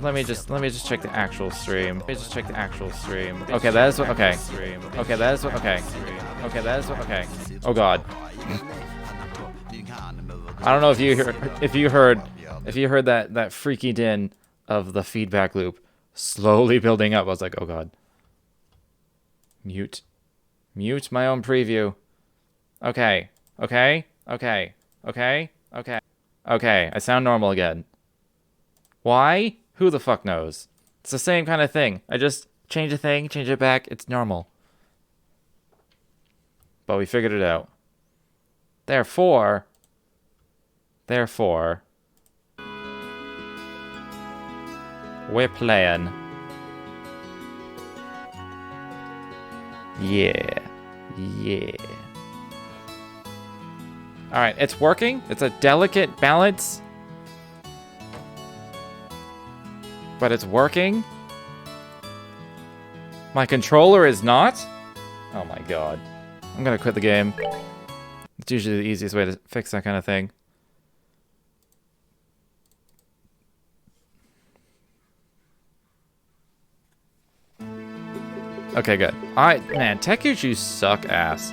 let me just check the actual stream. Let me just check the actual stream. Okay, that is what. Okay. Okay, that is what. Okay. Okay, that is what. Okay. Oh God. I don't know if you heard that freaky din of the feedback loop slowly building up. I was like, oh God. Mute my own preview. Okay. Okay. Okay. Okay. Okay. Okay. I sound normal again. Why? Who the fuck knows? It's the same kind of thing. I just change a thing, change it back. It's normal. But we figured it out. Therefore, we're playing. Yeah. Yeah. Alright, it's working. It's a delicate balance. But it's working. My controller is not? Oh my God. I'm gonna quit the game. It's usually the easiest way to fix that kind of thing. Okay, good. Man, tech issues suck ass.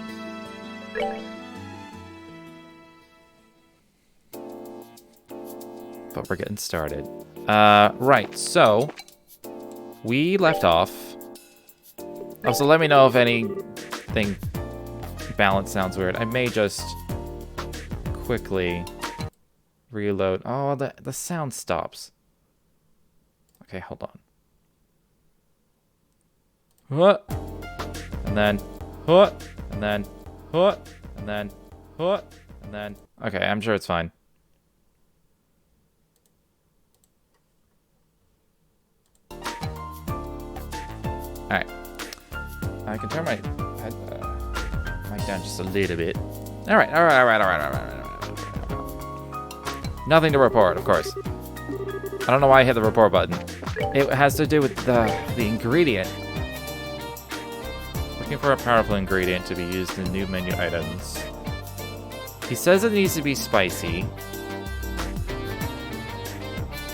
But we're getting started. Right, so we left off. Also, let me know if anything balance sounds weird. I may just quickly reload. Oh, the sound stops. Okay, hold on. What? And then what? And then what? And then what? And then okay, I'm sure it's fine. Alright. I can turn my mic down just a little bit. Alright. Nothing to report, of course. I don't know why I hit the report button. It has to do with the ingredient. Looking for a powerful ingredient to be used in new menu items. He says it needs to be spicy.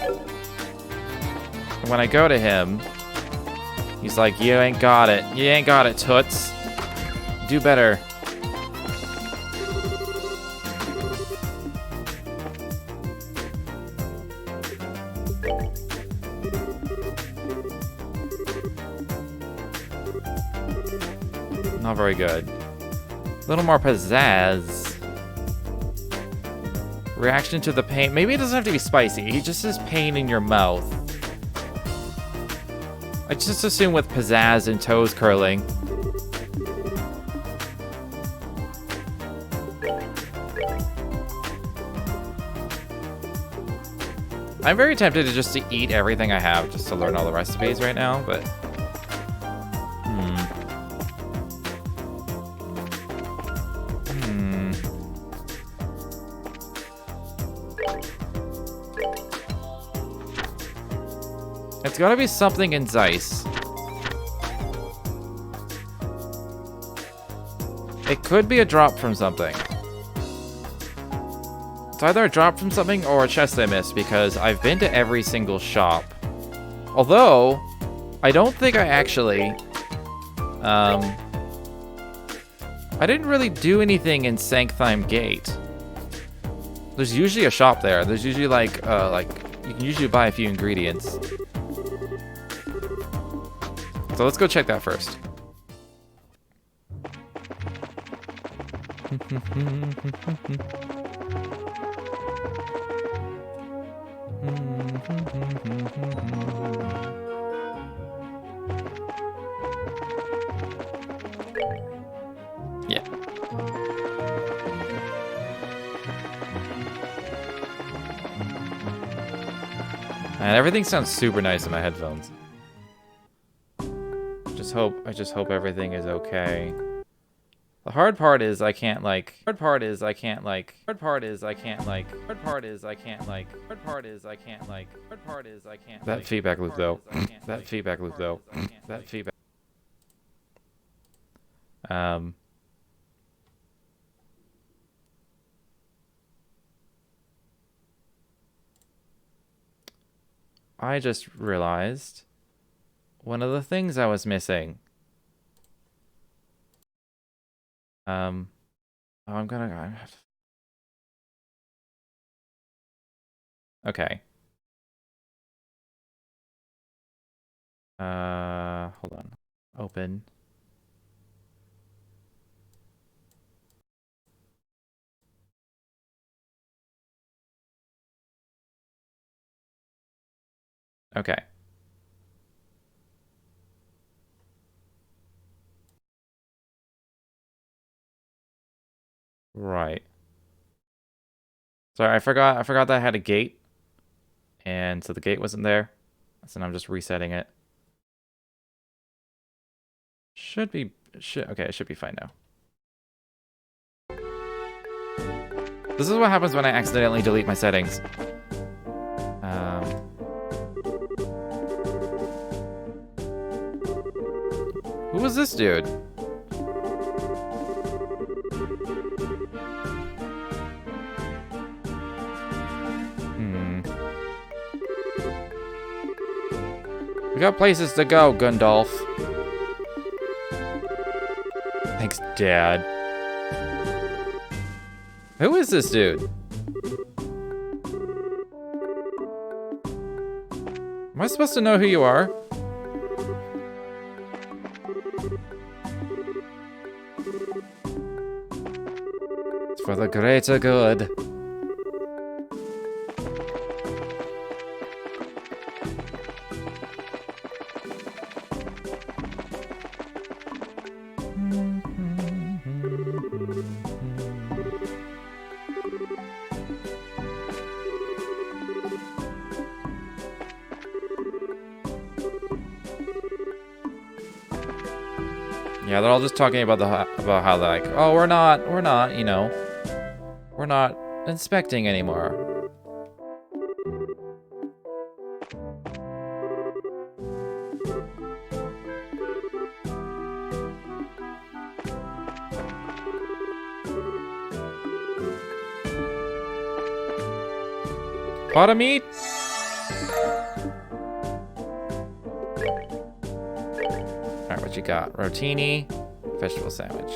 And when I go to him, he's like, you ain't got it. You ain't got it, toots. Do better. Not very good. A little more pizzazz. Reaction to the pain. Maybe it doesn't have to be spicy. He just says pain in your mouth. I just assume with pizzazz and toes curling. I'm very tempted to just to eat everything I have just to learn all the recipes right now, but... It's gotta be something in Zeiss. It could be a drop from something. It's either a drop from something or a chest I missed because I've been to every single shop. Although, I don't think I actually... I didn't really do anything in Sanctheim Gate. There's usually a shop there. There's usually like, you can usually buy a few ingredients. So let's go check that first. Yeah. And everything sounds super nice in my headphones. I just hope everything is okay. The hard part is I can't like. That feedback loop though. That feedback loop though. That feedback. I just realized one of the things I was missing. Oh, I'm gonna have to... Okay. Hold on. Open. Okay. Right. Sorry, I forgot that I had a gate. And so the gate wasn't there. So now I'm just resetting it. Okay, it should be fine now. This is what happens when I accidentally delete my settings. Who was this dude? We got places to go, Gundalf. Thanks, Dad. Who is this dude? Am I supposed to know who you are? It's for the greater good. Yeah, they're all just talking about about how like, oh, we're not, you know, we're not inspecting anymore. Pot of meat? Alright, what you got? Rotini, vegetable sandwich.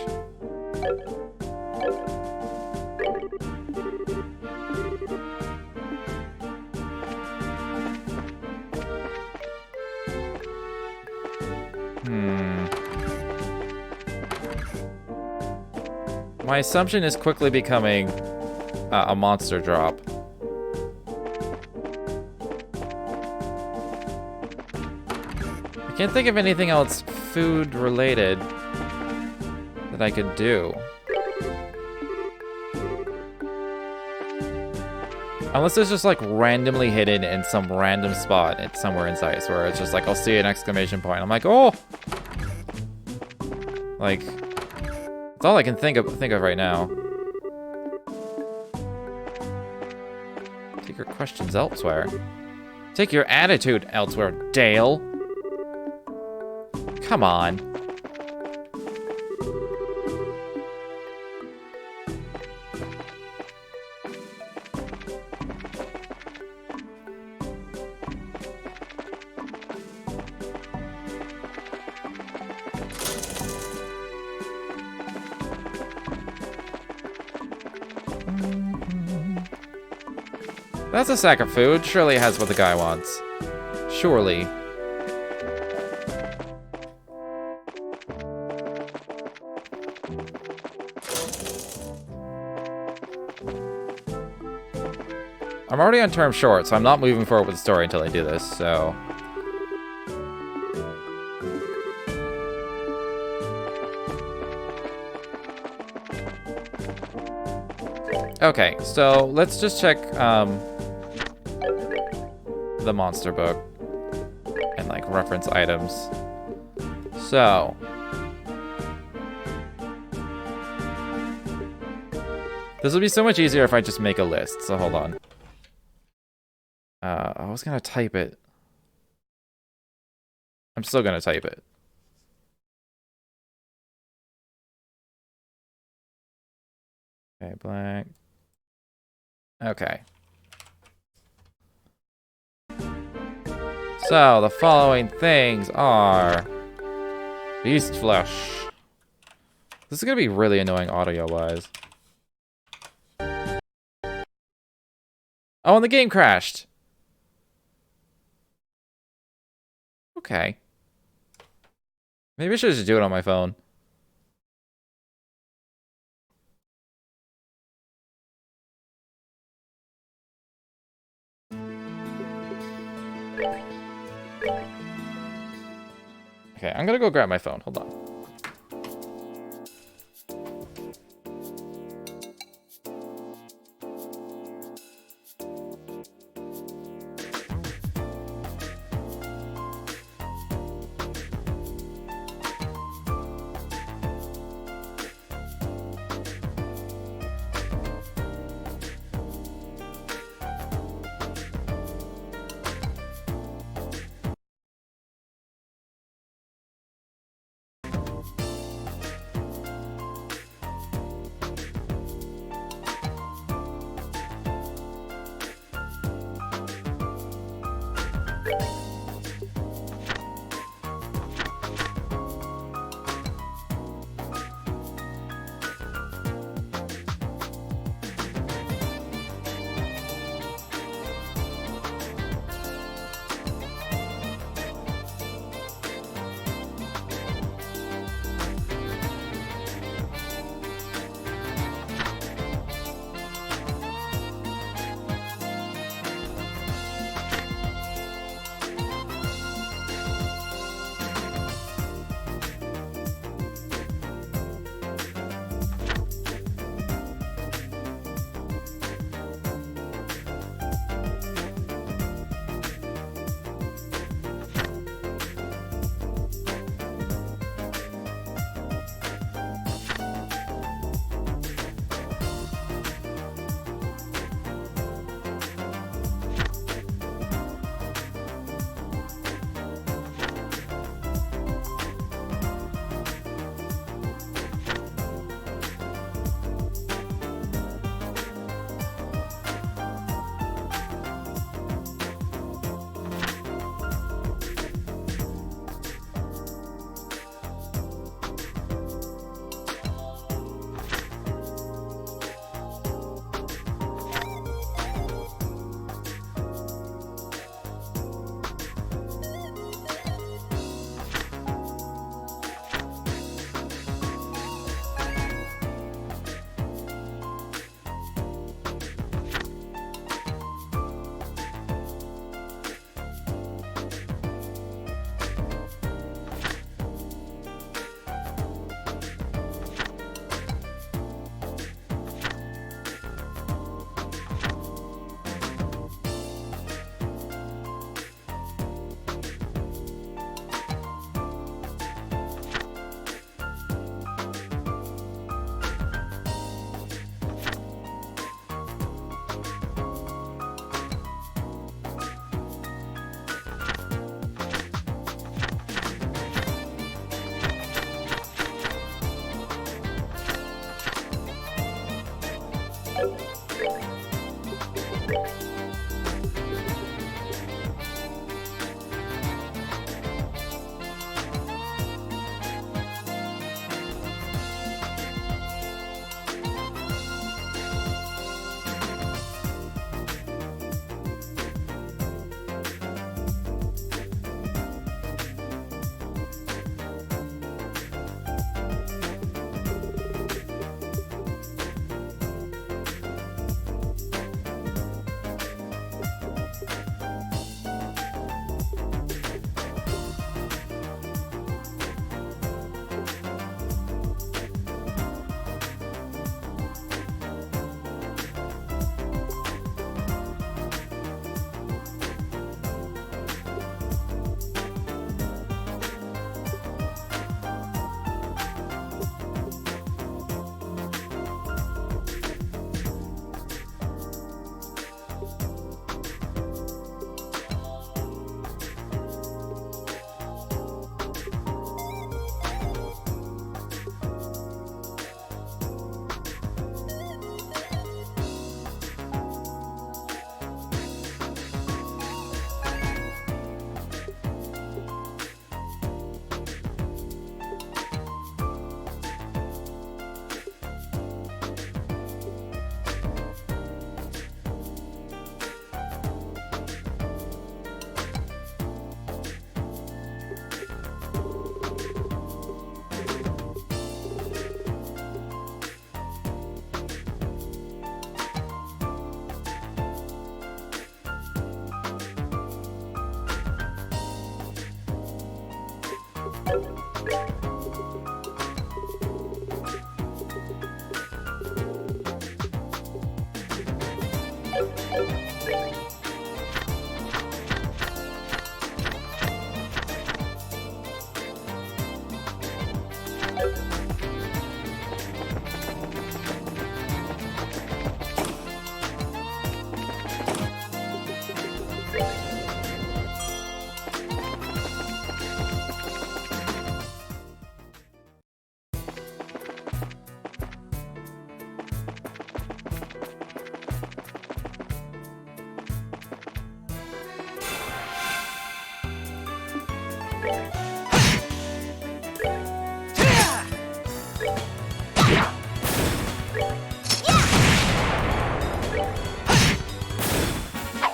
My assumption is quickly becoming a monster drop. I can't think of anything else food related that I could do. Unless it's just like randomly hidden in some random spot somewhere in Zeiss where it's just like, I'll see an exclamation point. I'm like, oh! Like, that's all I can think of right now. Take your questions elsewhere. Take your attitude elsewhere, Dale. Come on. That's a sack of food. Surely it has what the guy wants. Surely. I'm already on term short, so I'm not moving forward with the story until I do this, so... Okay, so let's just check, the monster book. And, like, reference items. So... this will be so much easier if I just make a list, so hold on. I was gonna type it. I'm still gonna type it. Okay, blank. Okay. So, the following things are... Beast flesh. This is gonna be really annoying audio-wise. Oh, and the game crashed. Okay. Maybe I should just do it on my phone. Okay, I'm gonna go grab my phone. Hold on.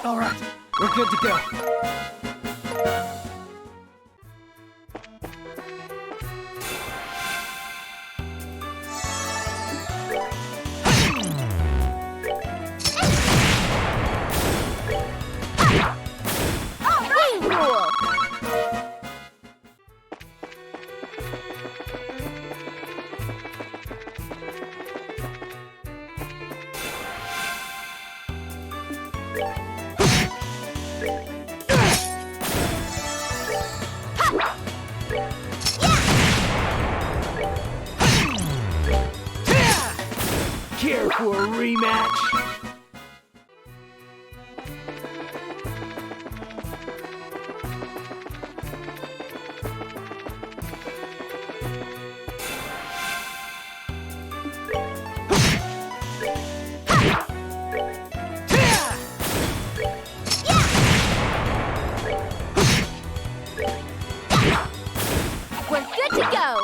All right, we're good to go. Care for a rematch? We're good to go!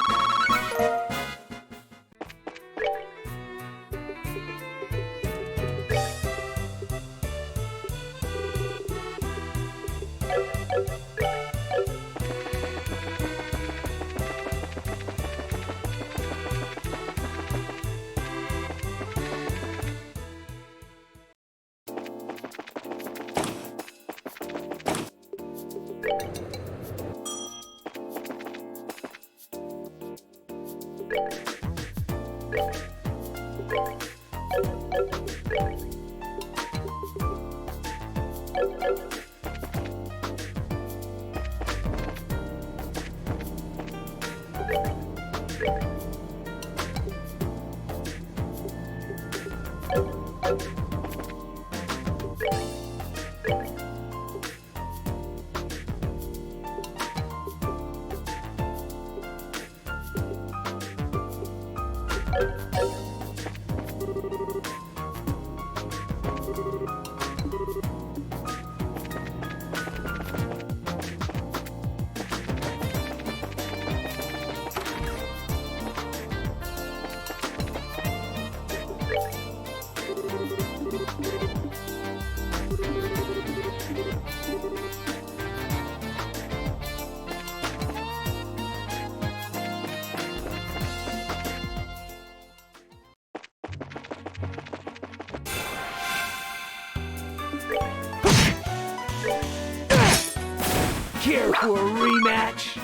Care for a rematch?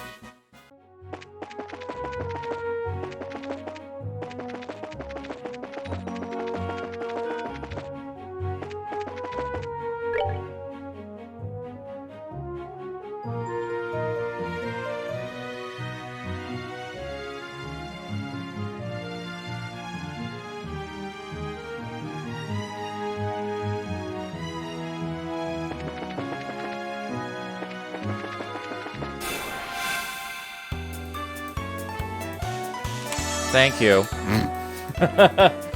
Thank you.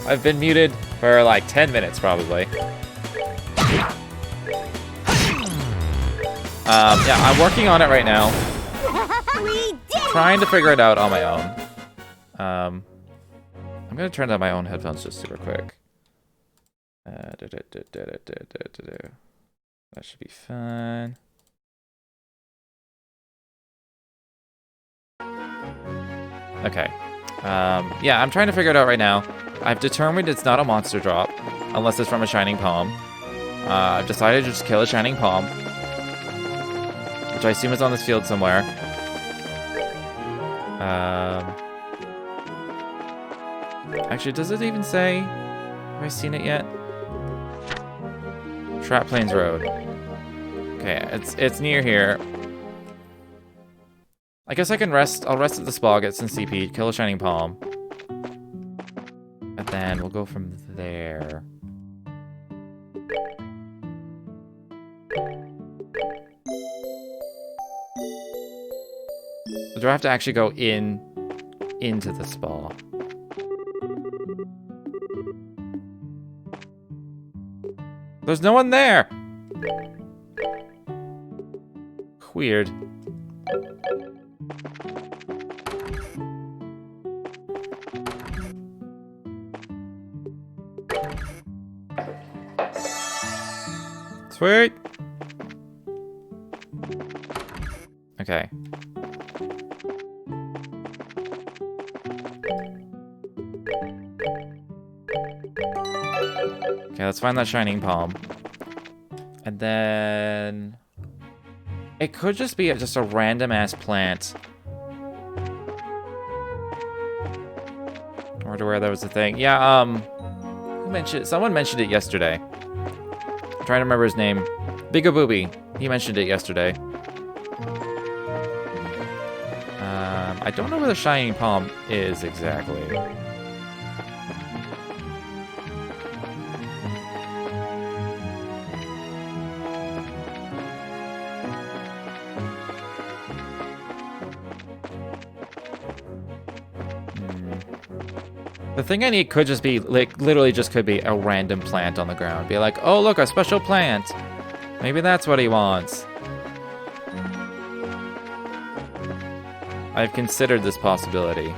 I've been muted for like 10 minutes, probably. Yeah, I'm working on it right now. We did it! Trying to figure it out on my own. I'm gonna turn down my own headphones just super quick. That should be fine. Okay. Yeah, I'm trying to figure it out right now. I've determined it's not a monster drop, unless it's from a Shining Palm. I've decided to just kill a Shining Palm, which I assume is on this field somewhere. Actually, does it even say? Have I seen it yet? Trap Plains Road. Okay, it's near here. I guess I can rest. I'll rest at the spa, get some CP, kill a Shining Palm. And then we'll go from there. Do I have to actually go into the spa? There's no one there! Weird. Sweet! Okay. Okay, let's find that Shining Palm. And then... It could just be just a random-ass plant. Or to where that was a thing. Yeah, who mentioned... Someone mentioned it yesterday. I'm trying to remember his name. Bigabooby. He mentioned it yesterday. I don't know where the Shining Palm is exactly. The thing I need could just be, like, literally just could be a random plant on the ground. Be like, oh, look, a special plant. Maybe that's what he wants. I've considered this possibility.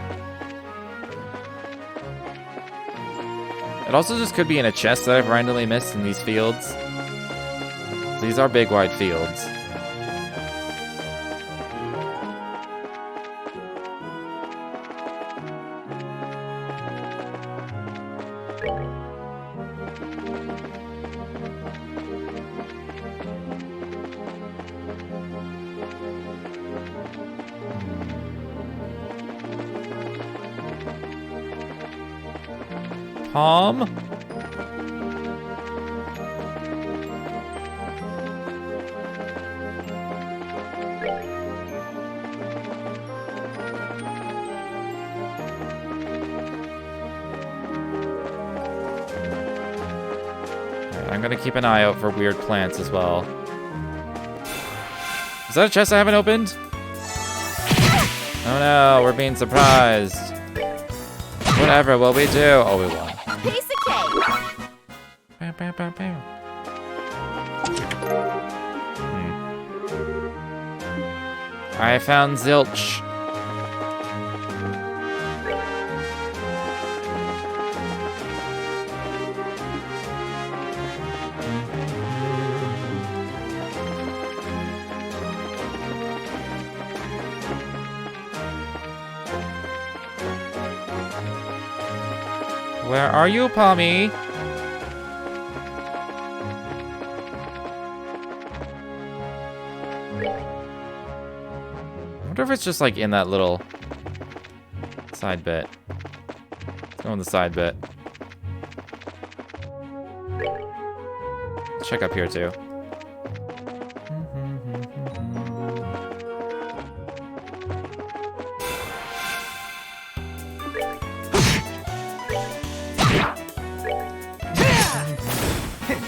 It also just could be in a chest that I've randomly missed in these fields. These are big, wide fields. Palm? I'm gonna keep an eye out for weird plants as well. Is that a chest I haven't opened? Oh no, we're being surprised. Whatever will we do? Oh, we won. Piece of cake. Bow, bow, bow, bow. I found zilch. Where are you, Palmy? I wonder if it's just like in that little side bit. Let's go in the side bit. Let's check up here too.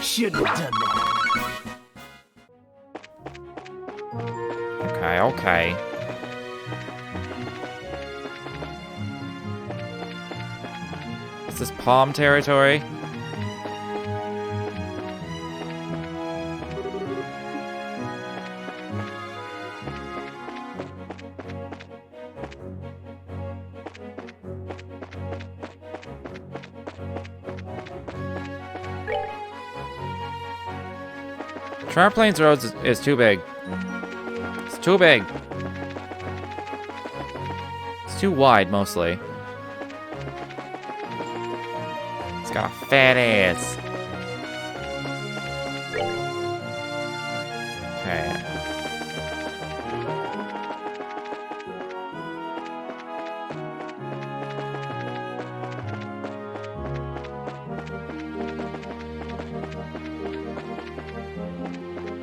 Shouldn't have done that. Okay, okay. Is this palm territory? Trap Plains Road is too big. It's too big. It's too wide, mostly. It's got a fat ass. Okay.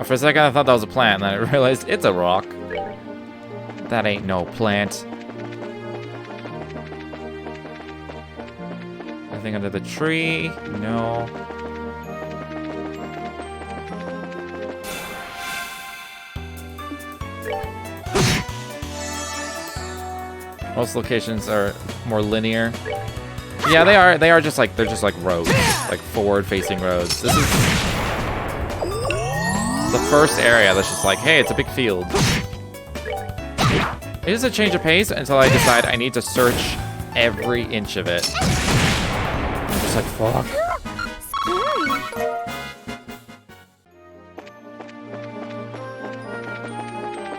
For a second, I thought that was a plant, and then I realized it's a rock. That ain't no plant. Anything under the tree? No. Most locations are more linear. Yeah, they are just like, they're just like roads, like forward-facing roads. This is the first area that's just like, hey, it's a big field. It is a change of pace until I decide I need to search every inch of it. I'm just like, fuck.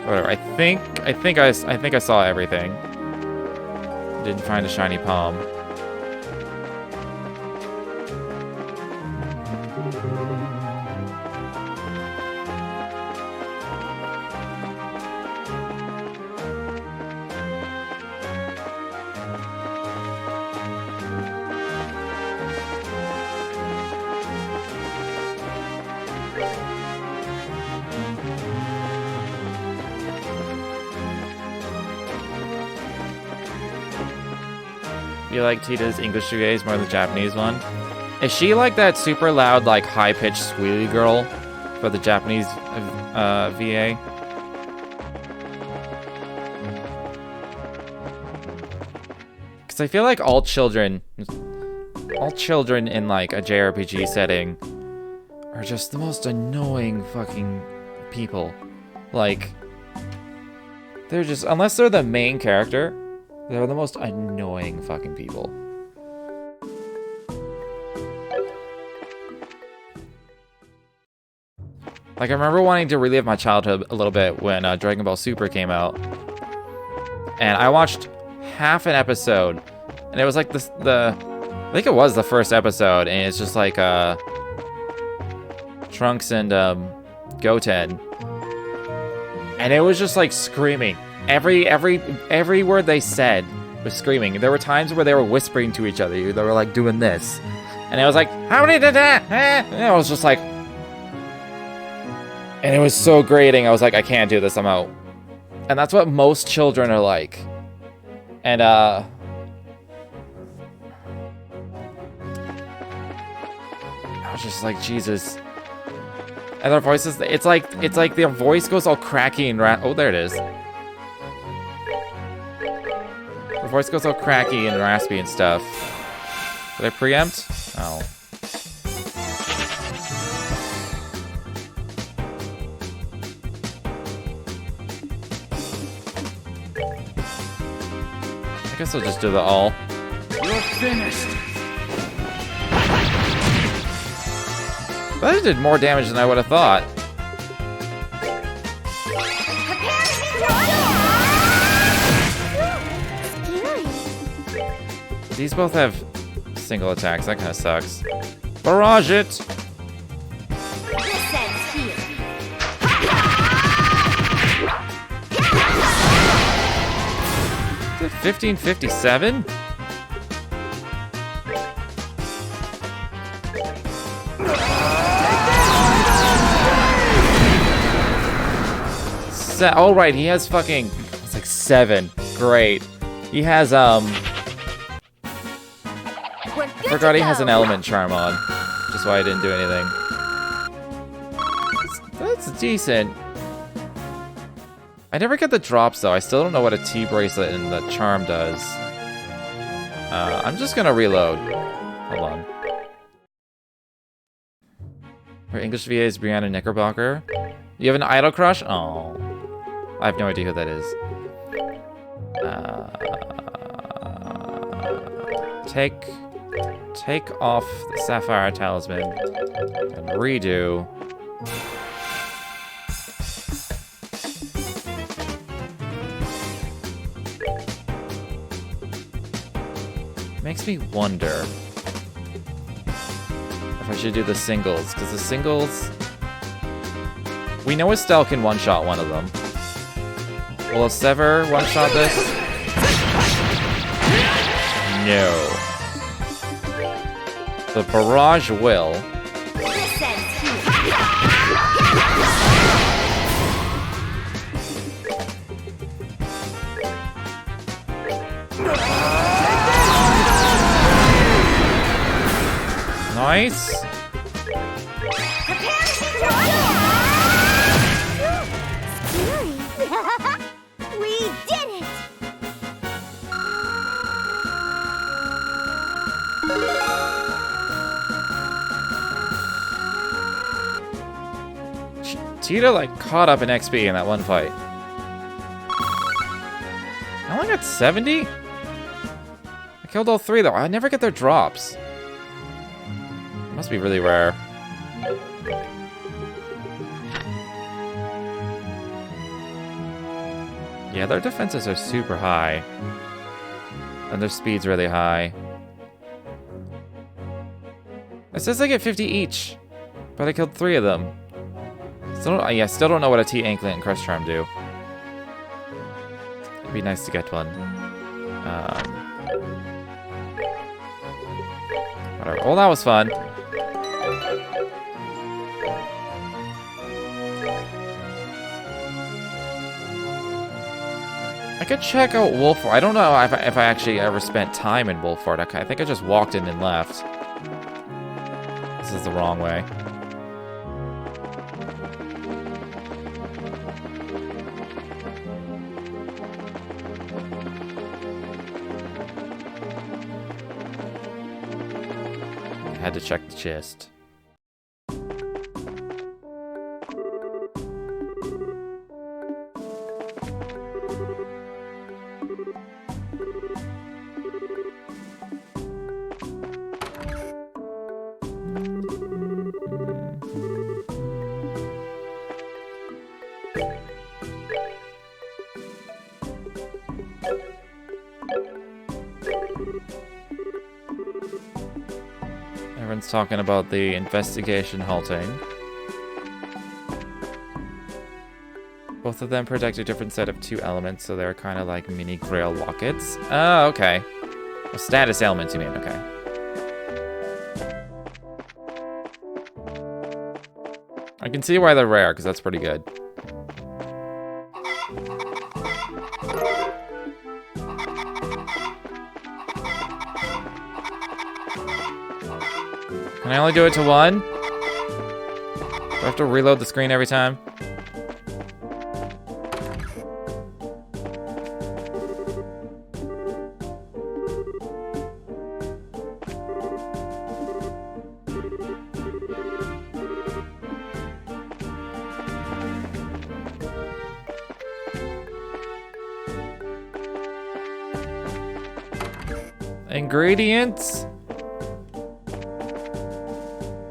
Whatever. I think I saw everything. Didn't find a shiny palm. You like Tita's English VAs more than the Japanese one? Is she like that super loud, like high-pitched squealy girl for the Japanese VA? Because I feel like all children in like a JRPG setting are just the most annoying fucking people. Like, they're just, unless they're the main character, they're the most annoying fucking people. Like, I remember wanting to relive my childhood a little bit when Dragon Ball Super came out. And I watched half an episode. And it was like I think it was the first episode. And it's just like Trunks and Goten. And it was just like screaming. Every word they said was screaming. There were times where they were whispering to each other. They were like doing this, and I was like, "How many did that?" And I was just like, and it was so grating. I was like, "I can't do this. I'm out." And that's what most children are like. And I was just like, Jesus. And their voices, it's like their voice goes all cracky and oh, there it is. The voice goes all cracky and raspy and stuff. Did I preempt? Oh. I guess I'll just do the all. You're finished. That did more damage than I would have thought. These both have single attacks. That kind of sucks. Barrage it! 1557? Oh, right, he has fucking... It's like 7. Great. He has, forgot he has an element charm on. Which is why I didn't do anything. That's decent. I never get the drops, though. I still don't know what a T-bracelet and the charm does. I'm just gonna reload. Hold on. Her English VA is Brianna Knickerbocker. You have an idol crush? Oh. I have no idea who that is. Take off the Sapphire Talisman and redo. Makes me wonder if I should do the singles, because the singles... We know Estelle can one-shot one of them. Will a Sever one-shot this? No. The Barrage will. Nice. Prepare to Scary. We did it! Tita like caught up in XP in that one fight. I only got 70? I killed all 3 though. I never get their drops. It must be really rare. Yeah, their defenses are super high. And their speed's really high. It says they get 50 each. But I killed 3 of them. Still don't know what a T-Anklet and Crush Charm do. It'd be nice to get one. Whatever. Well, that was fun. I could check out Wolford. I don't know if I actually ever spent time in Wolford. I think I just walked in and left. This is the wrong way. Had to check the chest. Everyone's talking about the investigation halting. Both of them protect a different set of 2 elements, so they're kind of like mini grail lockets. Oh, okay. Well, status elements, you mean? Okay. I can see why they're rare, because that's pretty good. Can I only do it to 1? Do I have to reload the screen every time? Ingredients?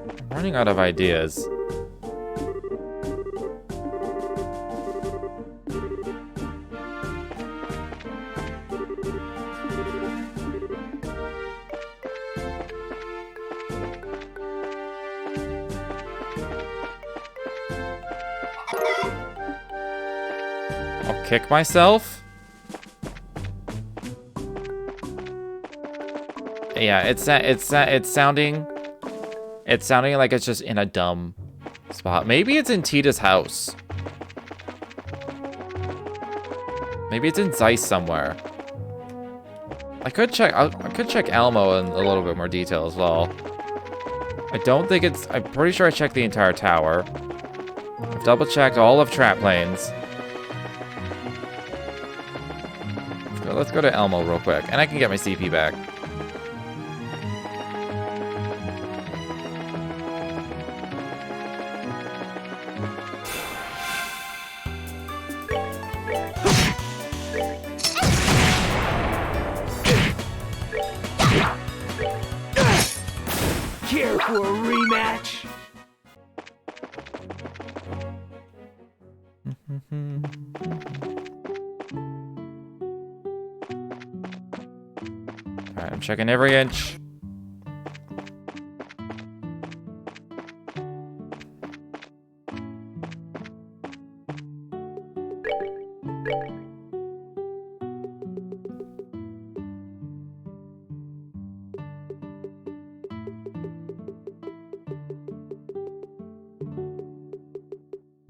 I'm running out of ideas. I'll kick myself? Yeah, it's sounding like it's just in a dumb spot. Maybe it's in Tita's house. Maybe it's in Zeiss somewhere. I could check Elmo in a little bit more detail as well. I don't think it's. I'm pretty sure I checked the entire tower. I've double checked all of Trap Lanes. Let's go to Elmo real quick, and I can get my CP back. Care for a rematch? Alright, I'm checking every inch.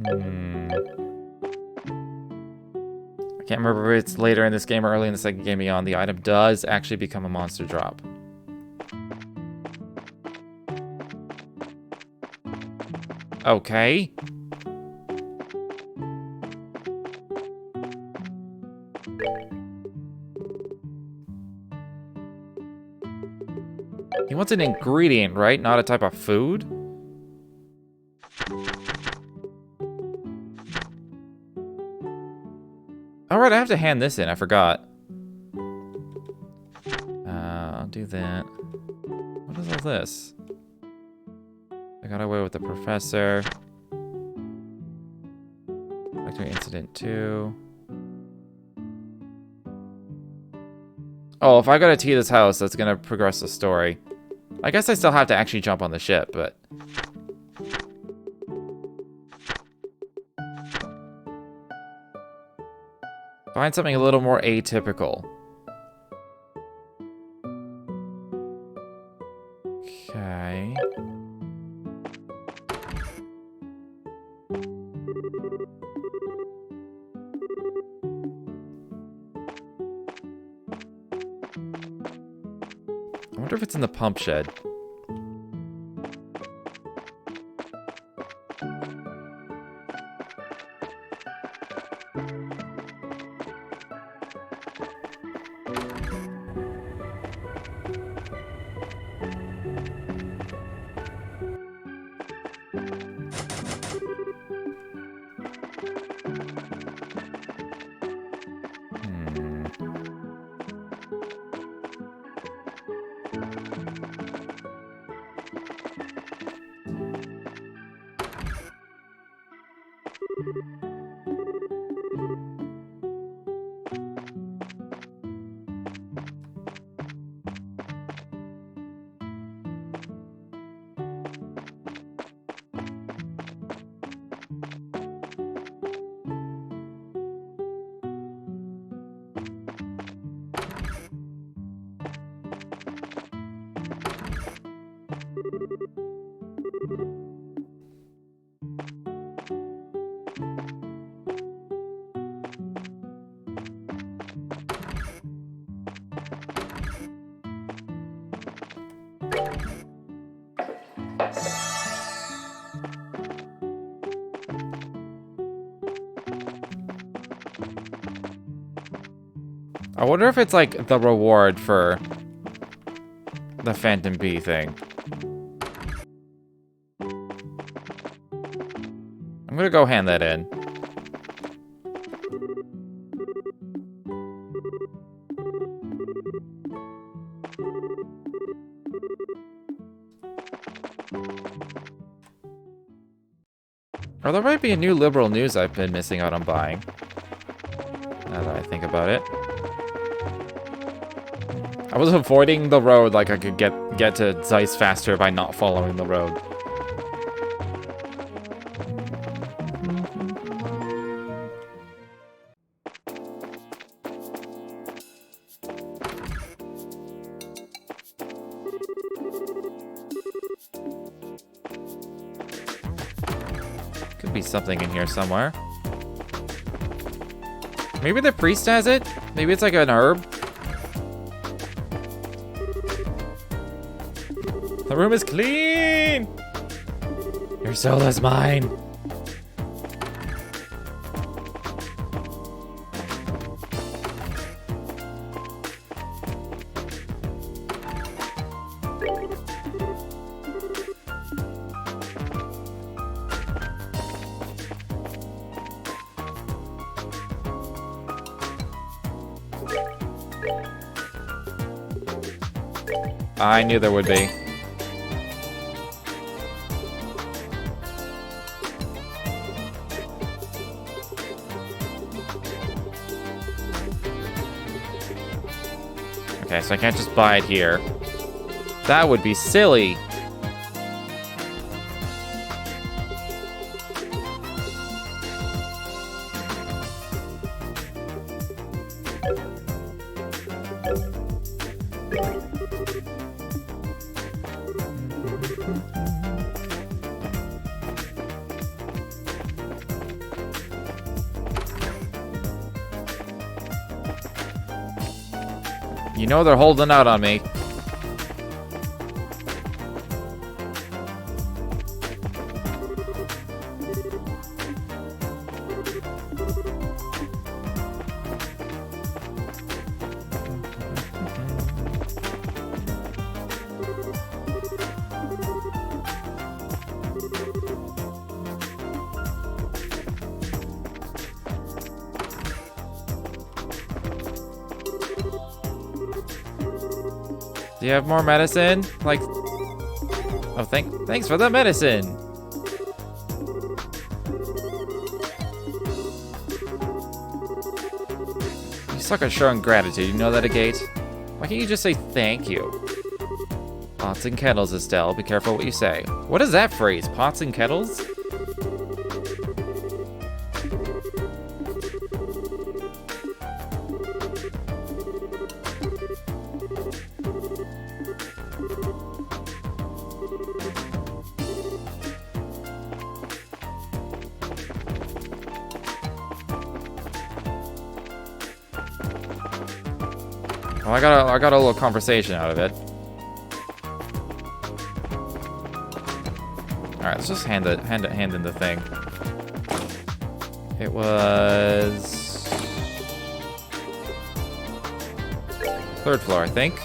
I can't remember if it's later in this game or early in the second game beyond. The item does actually become a monster drop. Okay. He wants an ingredient, right? Not a type of food? Alright, I have to hand this in. I forgot. I'll do that. What is all this? I got away with the professor. Back to incident 2. Oh, if I go to Tita's house, that's gonna progress the story. I guess I still have to actually jump on the ship, but... Find something a little more atypical. Okay. I wonder if it's in the pump shed. I wonder if it's like the reward for the Phantom Bee thing. I'm gonna go hand that in. Or there might be a new liberal news I've been missing out on buying. Now that I think about it. I was avoiding the road like I could get to Zeiss faster by not following the road. Could be something in here somewhere. Maybe the priest has it? Maybe it's like an herb? The room is clean! Your soul is mine! I knew there would be. Okay, so I can't just buy it here. That would be silly. You know they're holding out on me. Do you have more medicine? Like, oh, thanks for the medicine. You suck at showing gratitude. You know that, Agate? Why can't you just say thank you? Pots and kettles, Estelle. Be careful what you say. What is that phrase? Pots and kettles? Well, I got a little conversation out of it. All right, let's just hand in the thing. It was 3rd floor, I think.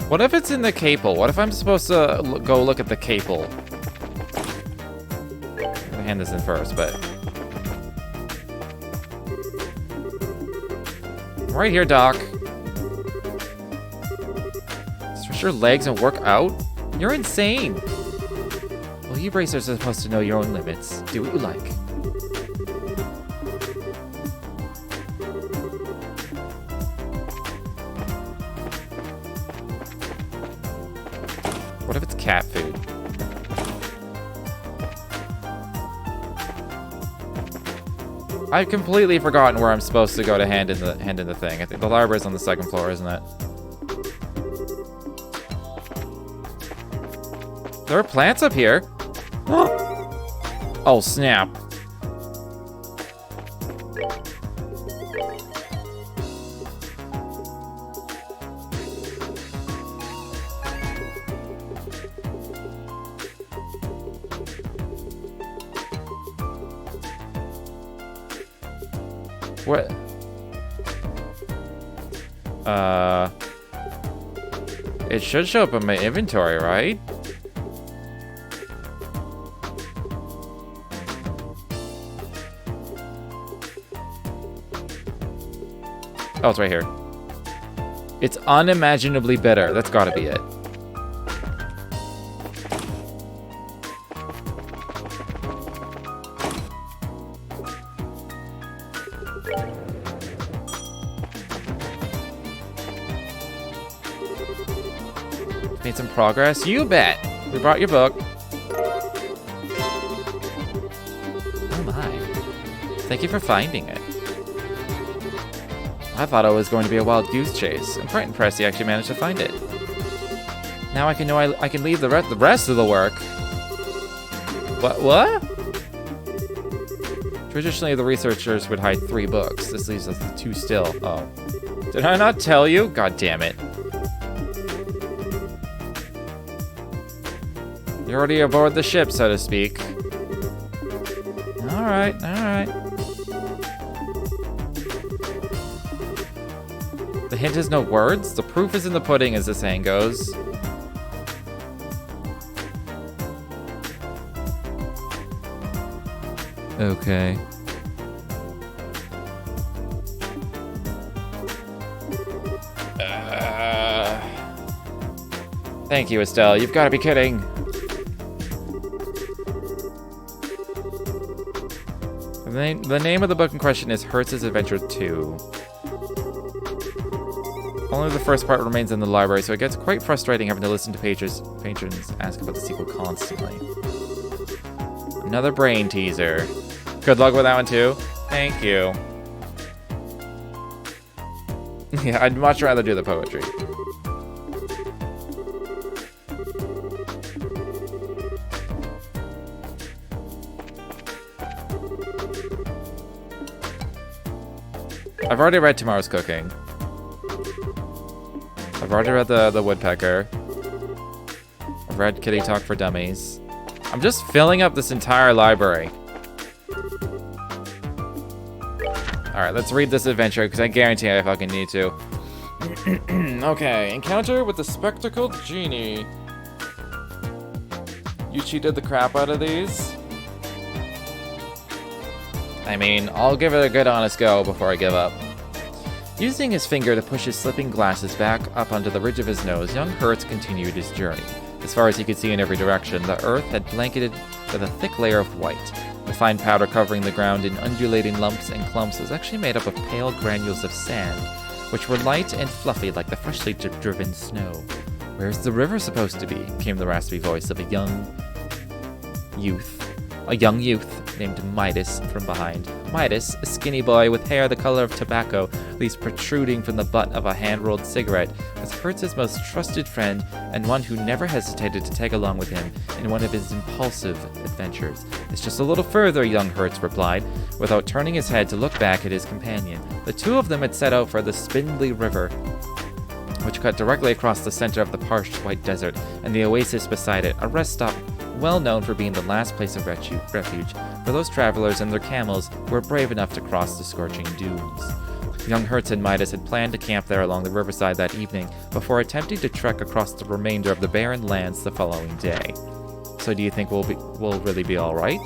What if it's in the capel? What if I'm supposed to go look at the capel? I'll hand this in first, but... I'm right here, Doc. Stretch your legs and work out? You're insane! Well, you bracers are supposed to know your own limits. Do what you like. What if it's cat food? I've completely forgotten where I'm supposed to go to hand in the thing. I think the library's on the 2nd floor, isn't it? There are plants up here. Oh, snap. What? It should show up in my inventory, right? Oh, it's right here. It's unimaginably bitter. That's gotta be it. Made some progress? You bet! We brought your book. Oh my. Thank you for finding it. I thought it was going to be a wild goose chase. I'm quite impressed you actually managed to find it. Now I can know I can leave the rest of the work. What? Traditionally, the researchers would hide 3 books. This leaves us with 2 still. Oh. Did I not tell you? God damn it. You're already aboard the ship, so to speak. Alright, alright. The hint is no words? The proof is in the pudding, as the saying goes. Okay. Thank you, Estelle. You've got to be kidding. The name of the book in question is Hertz's Adventure 2. Only the first part remains in the library, so it gets quite frustrating having to listen to patrons ask about the sequel constantly. Another brain teaser. Good luck with that one too. Thank you. Yeah, I'd much rather do the poetry. I've already read Tomorrow's Cooking. I've already read the Woodpecker. I've read Kitty Talk for Dummies. I'm just filling up this entire library. Alright, let's read this adventure, because I guarantee I fucking need to. Okay, encounter with the spectacled genie. You cheated the crap out of these? I mean, I'll give it a good honest go before I give up. Using his finger to push his slipping glasses back up onto the ridge of his nose, young Hertz continued his journey. As far as he could see in every direction, the earth had blanketed with a thick layer of white. The fine powder covering the ground in undulating lumps and clumps was actually made up of pale granules of sand, which were light and fluffy like the freshly driven snow. "Where's the river supposed to be?" came the raspy voice of a young youth named Midas from behind. Midas, a skinny boy with hair the color of tobacco, leaves protruding from the butt of a hand-rolled cigarette, was Hertz's most trusted friend and one who never hesitated to tag along with him in one of his impulsive adventures. "It's just a little further," young Hertz replied, without turning his head to look back at his companion. The two of them had set out for the Spindly River, which cut directly across the center of the parched white desert, and the oasis beside it, a rest stop well known for being the last place of refuge for those travelers and their camels who were brave enough to cross the scorching dunes. Young Hertz and Midas had planned to camp there along the riverside that evening before attempting to trek across the remainder of the barren lands the following day. "So do you think we'll really be all right?"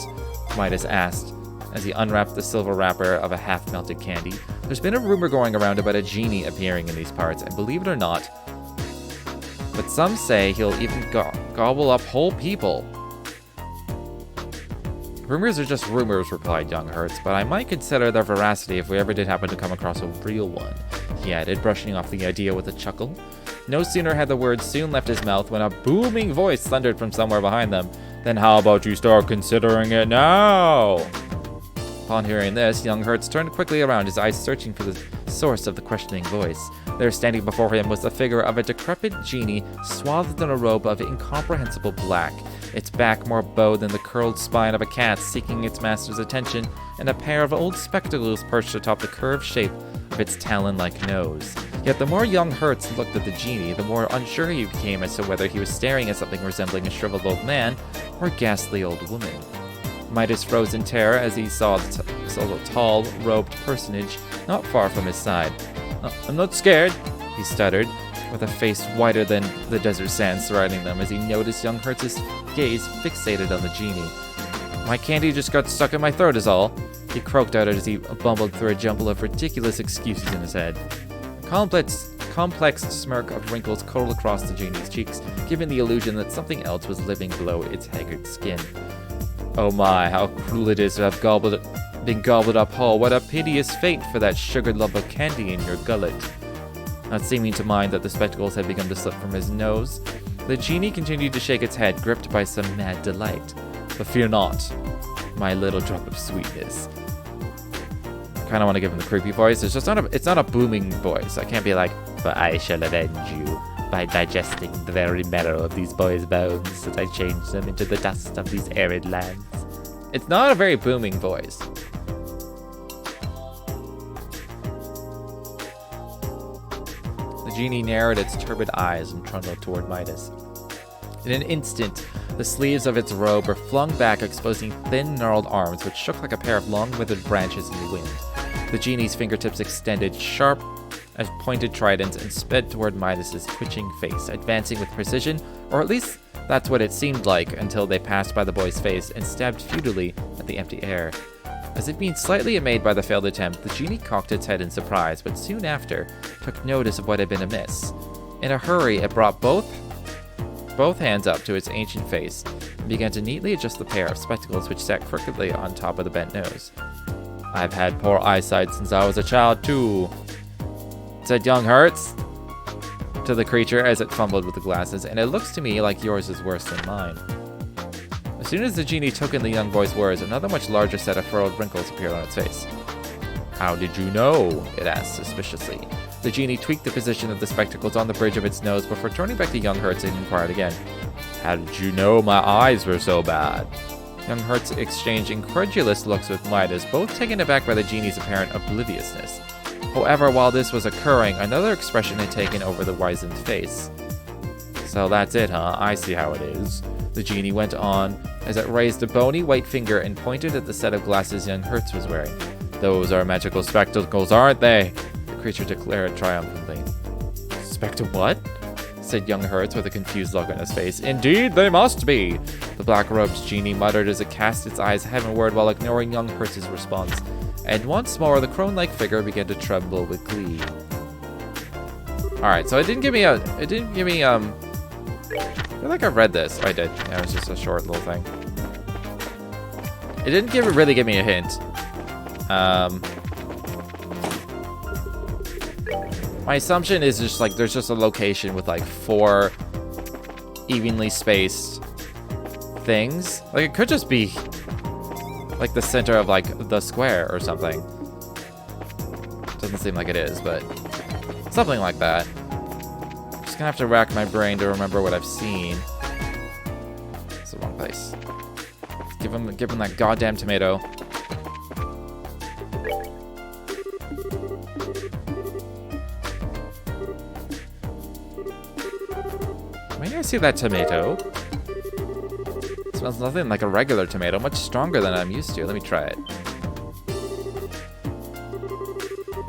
Midas asked as he unwrapped the silver wrapper of a half-melted candy. "There's been a rumor going around about a genie appearing in these parts, and believe it or not, but some say he'll even gobble up whole people." "Rumors are just rumors," replied young Hertz, "but I might consider their veracity if we ever did happen to come across a real one," he added, brushing off the idea with a chuckle. No sooner had the words soon left his mouth when a booming voice thundered from somewhere behind them. "Then how about you start considering it now?" Upon hearing this, young Hertz turned quickly around, his eyes searching for the source of the questioning voice. There, standing before him, was the figure of a decrepit genie swathed in a robe of incomprehensible black, its back more bowed than the curled spine of a cat seeking its master's attention, and a pair of old spectacles perched atop the curved shape of its talon-like nose. Yet the more young Hertz looked at the genie, the more unsure he became as to whether he was staring at something resembling a shriveled old man or a ghastly old woman. Midas froze in terror as he saw the tall, robed personage not far from his side. "I'm not scared," he stuttered, with a face whiter than the desert sand surrounding them as he noticed young Hertz's gaze fixated on the genie. "My candy just got stuck in my throat is all," he croaked out as he bumbled through a jumble of ridiculous excuses in his head. A complex smirk of wrinkles curled across the genie's cheeks, giving the illusion that something else was living below its haggard skin. "Oh my, how cruel it is to have been gobbled up whole. What a piteous fate for that sugared lump of candy in your gullet." Not seeming to mind that the spectacles had begun to slip from his nose, the genie continued to shake its head, gripped by some mad delight. "But fear not, my little drop of sweetness." I kind of want to give him the creepy voice. It's not a booming voice. I can't be like, "For I shall avenge you by digesting the very marrow of these boys' bones as I change them into the dust of these arid lands." It's not a very booming voice. The genie narrowed its turbid eyes and trundled toward Midas. In an instant, the sleeves of its robe were flung back, exposing thin, gnarled arms which shook like a pair of long, withered branches in the wind. The genie's fingertips extended, sharp as pointed tridents, and sped toward Midas's twitching face, advancing with precision, or at least that's what it seemed like until they passed by the boy's face and stabbed futilely at the empty air. As if being slightly amazed by the failed attempt, the genie cocked its head in surprise, but soon after took notice of what had been amiss. In a hurry, it brought both hands up to its ancient face and began to neatly adjust the pair of spectacles which sat crookedly on top of the bent nose. "I've had poor eyesight since I was a child, too," said young Hertz to the creature as it fumbled with the glasses, "and it looks to me like yours is worse than mine." As soon as the genie took in the young boy's words, another much larger set of furrowed wrinkles appeared on its face. "How did you know?" it asked suspiciously. The genie tweaked the position of the spectacles on the bridge of its nose before turning back to young Hertz and inquired again. "How did you know my eyes were so bad?" Young Hertz exchanged incredulous looks with Midas, both taken aback by the genie's apparent obliviousness. However, while this was occurring, another expression had taken over the wizened face. "So that's it, huh? I see how it is," the genie went on as it raised a bony white finger and pointed at the set of glasses young Hertz was wearing. Those are magical spectacles, aren't they? The creature declared triumphantly. Spectre what? Said young Hertz with a confused look on his face. Indeed, they must be! The black-robed genie muttered as it cast its eyes heavenward while ignoring young Hertz's response. And once more, the crone-like figure began to tremble with glee. Alright, so it didn't give me I feel like I read this. Oh, I did. Yeah, it was just a short little thing. It didn't really give me a hint. My assumption is just like there's just a location with like 4 evenly spaced things. Like it could just be like the center of like the square or something. Doesn't seem like it is, but something like that. Just gonna have to rack my brain to remember what I've seen. It's the wrong place. Give him that goddamn tomato. Maybe I see that tomato. It smells nothing like a regular tomato, much stronger than I'm used to. Let me try it.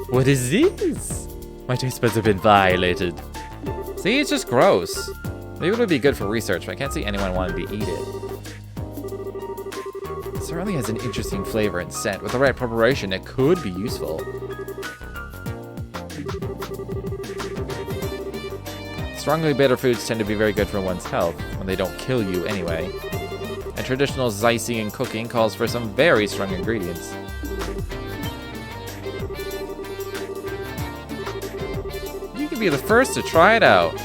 What is this? My taste buds have been violated. See, it's just gross. Maybe it would be good for research, but I can't see anyone wanting to eat it. It certainly has an interesting flavor and scent. With the right preparation, it could be useful. Strongly bitter foods tend to be very good for one's health, when they don't kill you anyway. And traditional Zaisian cooking calls for some very strong ingredients. You can be the first to try it out.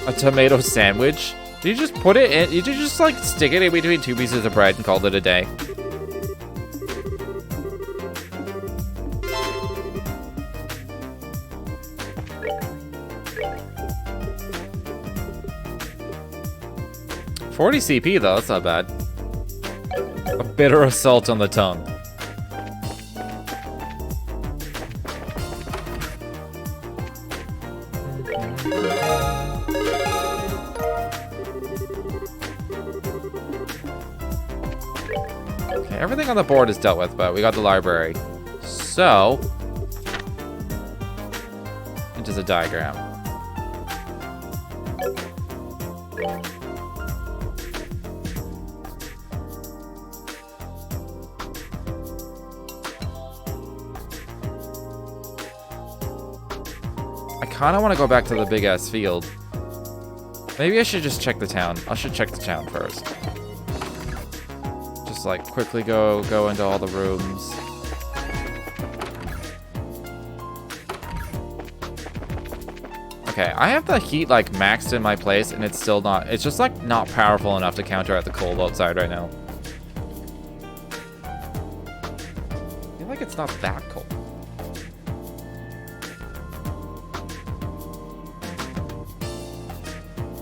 A tomato sandwich? Did you just put it in? Did you just like stick it in between 2 pieces of bread and call it a day? $40 CP though, that's not bad. A bitter assault on the tongue. Okay, everything on the board is dealt with, but we got the library. So, into the diagram. I kind of want to go back to the big-ass field. Maybe I should just check the town. I should check the town first. Just like quickly go into all the rooms. Okay, I have the heat like maxed in my place and it's still not, it's just like not powerful enough to counteract the cold outside right now. I feel like it's not that cold.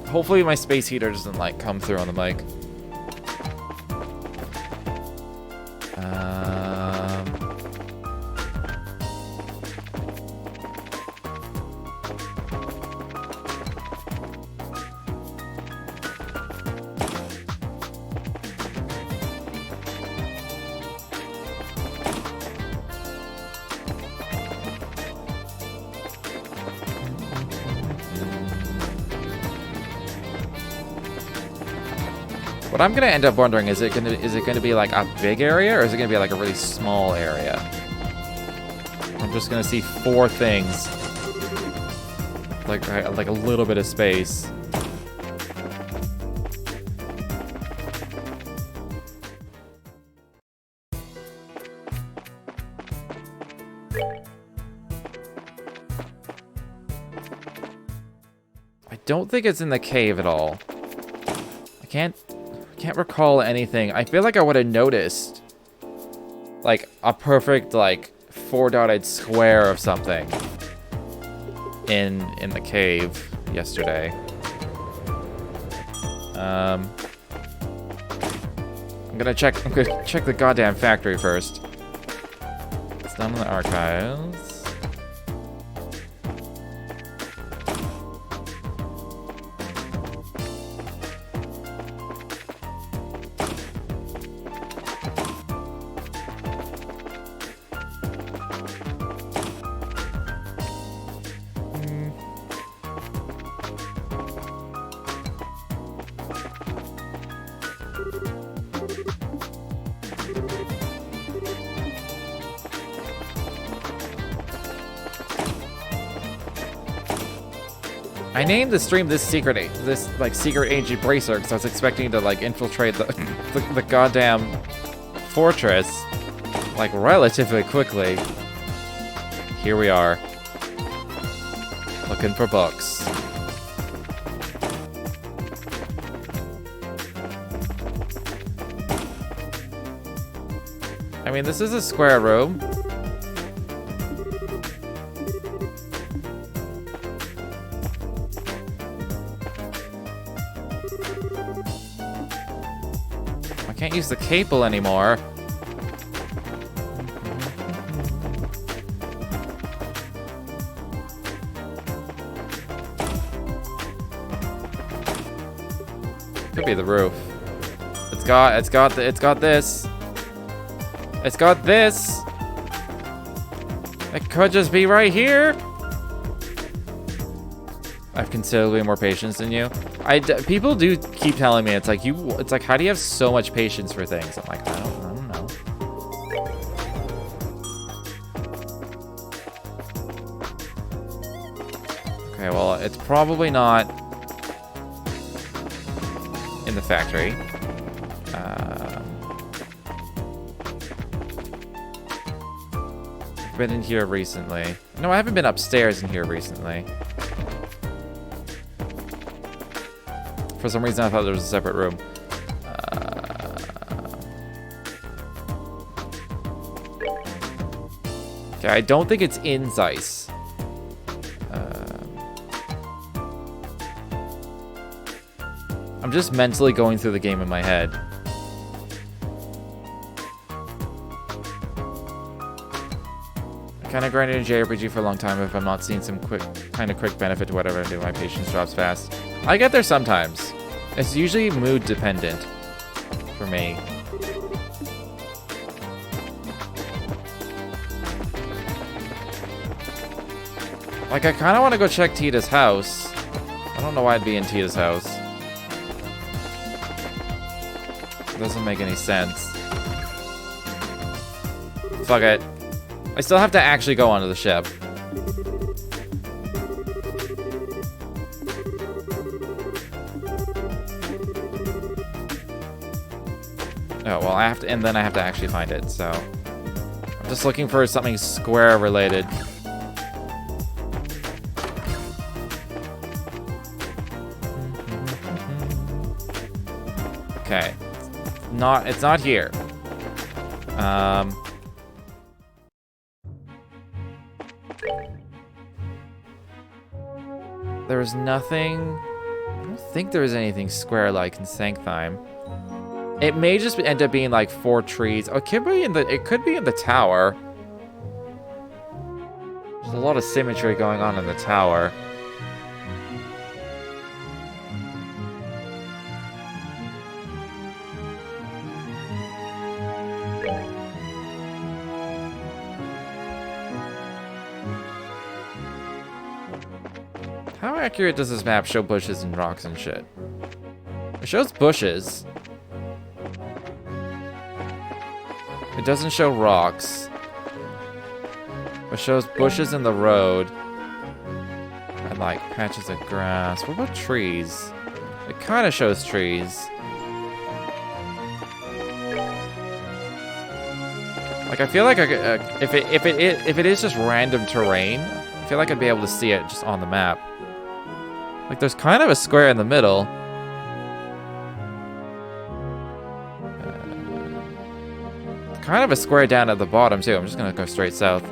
Hopefully my space heater doesn't like come through on the mic. What I'm gonna end up wondering is it gonna be like a big area or is it gonna be like a really small area? I'm just gonna see 4 things, like a little bit of space. I don't think it's in the cave at all. I can't recall anything. I feel like I would have noticed like a perfect like 4-dotted square of something in the cave yesterday. I'm gonna check the goddamn factory first. It's down in the archives. I named the stream this secret ancient bracer because I was expecting to like infiltrate the goddamn fortress like relatively quickly. Here we are, looking for books. I mean, this is a square room. I can't use the cable anymore. Could be the roof. It's got this. It's got this. It could just be right here. I have considerably more patience than you. People do keep telling me it's like how do you have so much patience for things? I'm like, I don't know. Okay, well, it's probably not in the factory. I've been in here recently. No, I haven't been upstairs in here recently. For some reason, I thought there was a separate room. Okay, I don't think it's in Zeiss. I'm just mentally going through the game in my head. I kind of grinded in JRPG for a long time. If I'm not seeing some quick benefit to whatever I do, my patience drops fast. I get there sometimes. It's usually mood dependent for me. Like, I kind of want to go check Tita's house. I don't know why I'd be in Tita's house. It doesn't make any sense. Fuck it. I still have to actually go onto the ship. Oh, well, and then I have to actually find it, so... I'm just looking for something square related. Okay. It's not here. There was nothing... I don't think there was anything square-like in Sanctheim. It may just end up being like 4 trees. Oh, it could be in the tower. There's a lot of symmetry going on in the tower. How accurate does this map show bushes and rocks and shit? It shows bushes. It doesn't show rocks. It shows bushes in the road. And like patches of grass. What about trees? It kind of shows trees. Like I feel like if it is just random terrain, I feel like I'd be able to see it just on the map. Like there's kind of a square in the middle. Kind of a square down at the bottom too. I'm just gonna go straight south.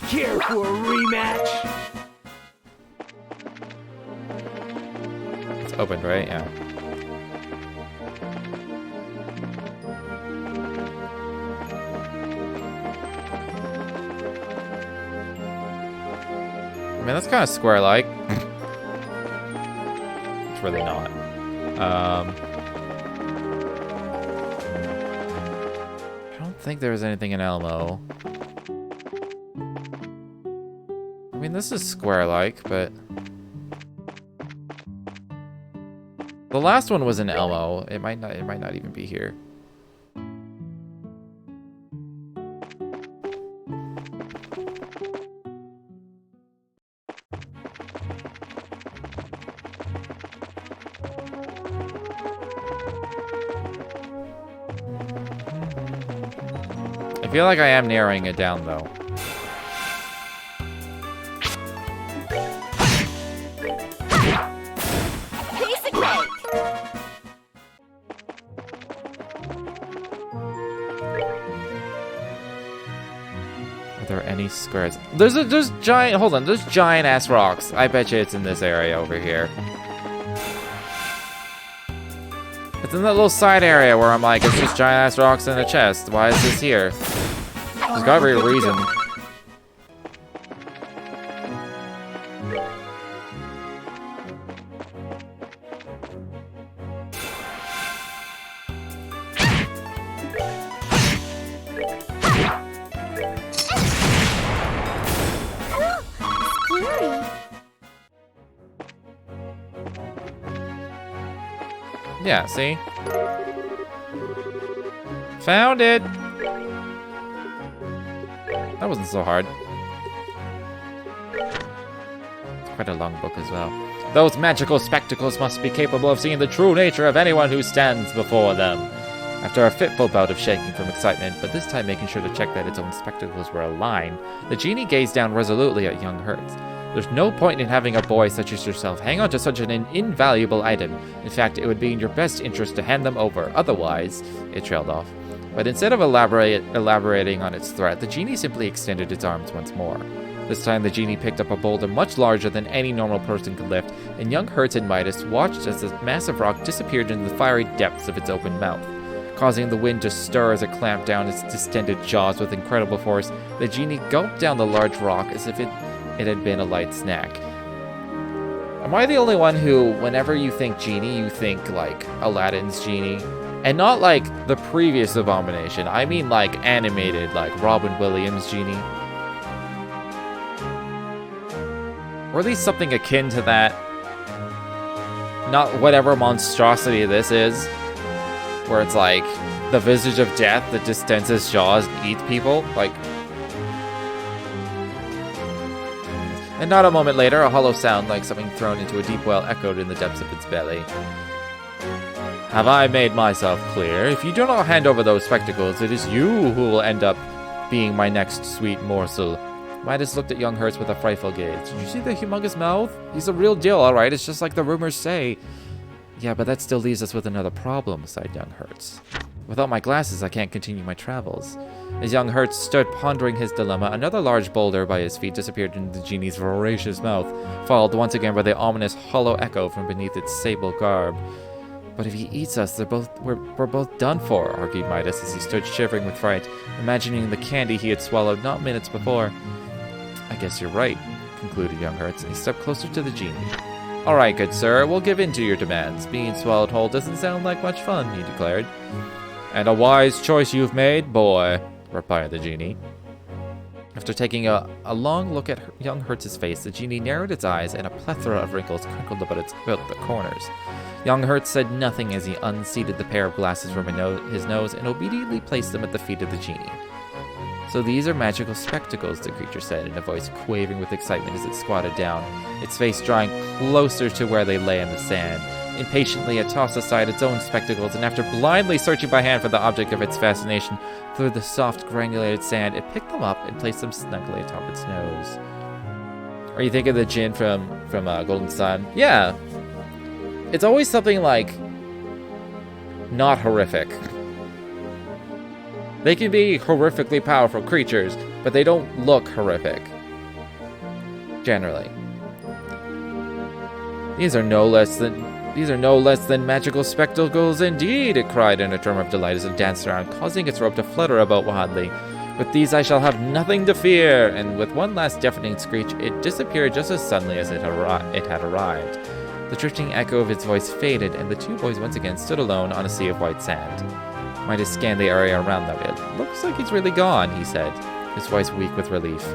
Care for a rematch? It's opened, right? Yeah. I mean, that's kind of square-like. It's really not. I don't think there was anything in Elmo. I mean, this is square-like, but... The last one was in Elmo. It might not even be here. I feel like I am narrowing it down, though. Are there any squares? There's giant, hold on, there's giant ass rocks. I bet you it's in this area over here. It's in that little side area where I'm like, it's just giant ass rocks in a chest. Why is this here? There's gotta be a reason. Yeah, see? Found it! That wasn't so hard. It's quite a long book as well. Those magical spectacles must be capable of seeing the true nature of anyone who stands before them. After a fitful bout of shaking from excitement, but this time making sure to check that its own spectacles were aligned, the genie gazed down resolutely at young Hertz. There's no point in having a boy such as yourself hang on to such an invaluable item. In fact, it would be in your best interest to hand them over. Otherwise, it trailed off. But instead of elaborating on its threat, the genie simply extended its arms once more. This time, the genie picked up a boulder much larger than any normal person could lift, and young Hertz and Midas watched as the massive rock disappeared into the fiery depths of its open mouth. Causing the wind to stir as it clamped down its distended jaws with incredible force, the genie gulped down the large rock as if it had been a light snack. Am I the only one who, whenever you think genie, you think, like, Aladdin's genie? And not, like, the previous Abomination. I mean, like, animated, like, Robin Williams genie. Or at least something akin to that. Not whatever monstrosity this is. Where it's, like, the visage of death that distends its jaws and eats people. Like... And not a moment later, a hollow sound like something thrown into a deep well echoed in the depths of its belly. Have I made myself clear? If you do not hand over those spectacles, it is you who will end up being my next sweet morsel. Midas looked at young Hertz with a frightful gaze. Did you see the humongous mouth? He's a real deal, alright. It's just like the rumors say. Yeah, but that still leaves us with another problem, sighed young Hertz. Without my glasses, I can't continue my travels. As young Hertz stood pondering his dilemma, another large boulder by his feet disappeared into the genie's voracious mouth, followed once again by the ominous hollow echo from beneath its sable garb. But if he eats us, we're both done for, argued Midas as he stood shivering with fright, imagining the candy he had swallowed not minutes before. I guess you're right, concluded young Hertz, and he stepped closer to the genie. All right, good sir, we'll give in to your demands. Being swallowed whole doesn't sound like much fun, he declared. And a wise choice you've made, boy, replied the genie. After taking a long look at young Hertz's face, the genie narrowed its eyes and a plethora of wrinkles crinkled about the corners. Young Hertz said nothing as he unseated the pair of glasses from his nose and obediently placed them at the feet of the genie. So these are magical spectacles, the creature said in a voice quavering with excitement as it squatted down, its face drawing closer to where they lay in the sand. Impatiently, it tossed aside its own spectacles, and after blindly searching by hand for the object of its fascination through the soft, granulated sand, it picked them up and placed them snugly atop its nose. Are you thinking of the Jinn from Golden Sun? Yeah. It's always something, like, not horrific. They can be horrifically powerful creatures, but they don't look horrific. Generally. These are no less than magical spectacles indeed, it cried in a tremor of delight as it danced around, causing its robe to flutter about wildly. With these I shall have nothing to fear, and with one last deafening screech, it disappeared just as suddenly as it had arrived. The drifting echo of its voice faded, and the two boys once again stood alone on a sea of white sand. Midas scanned the area around them. It looks like he's really gone, he said, his voice weak with relief.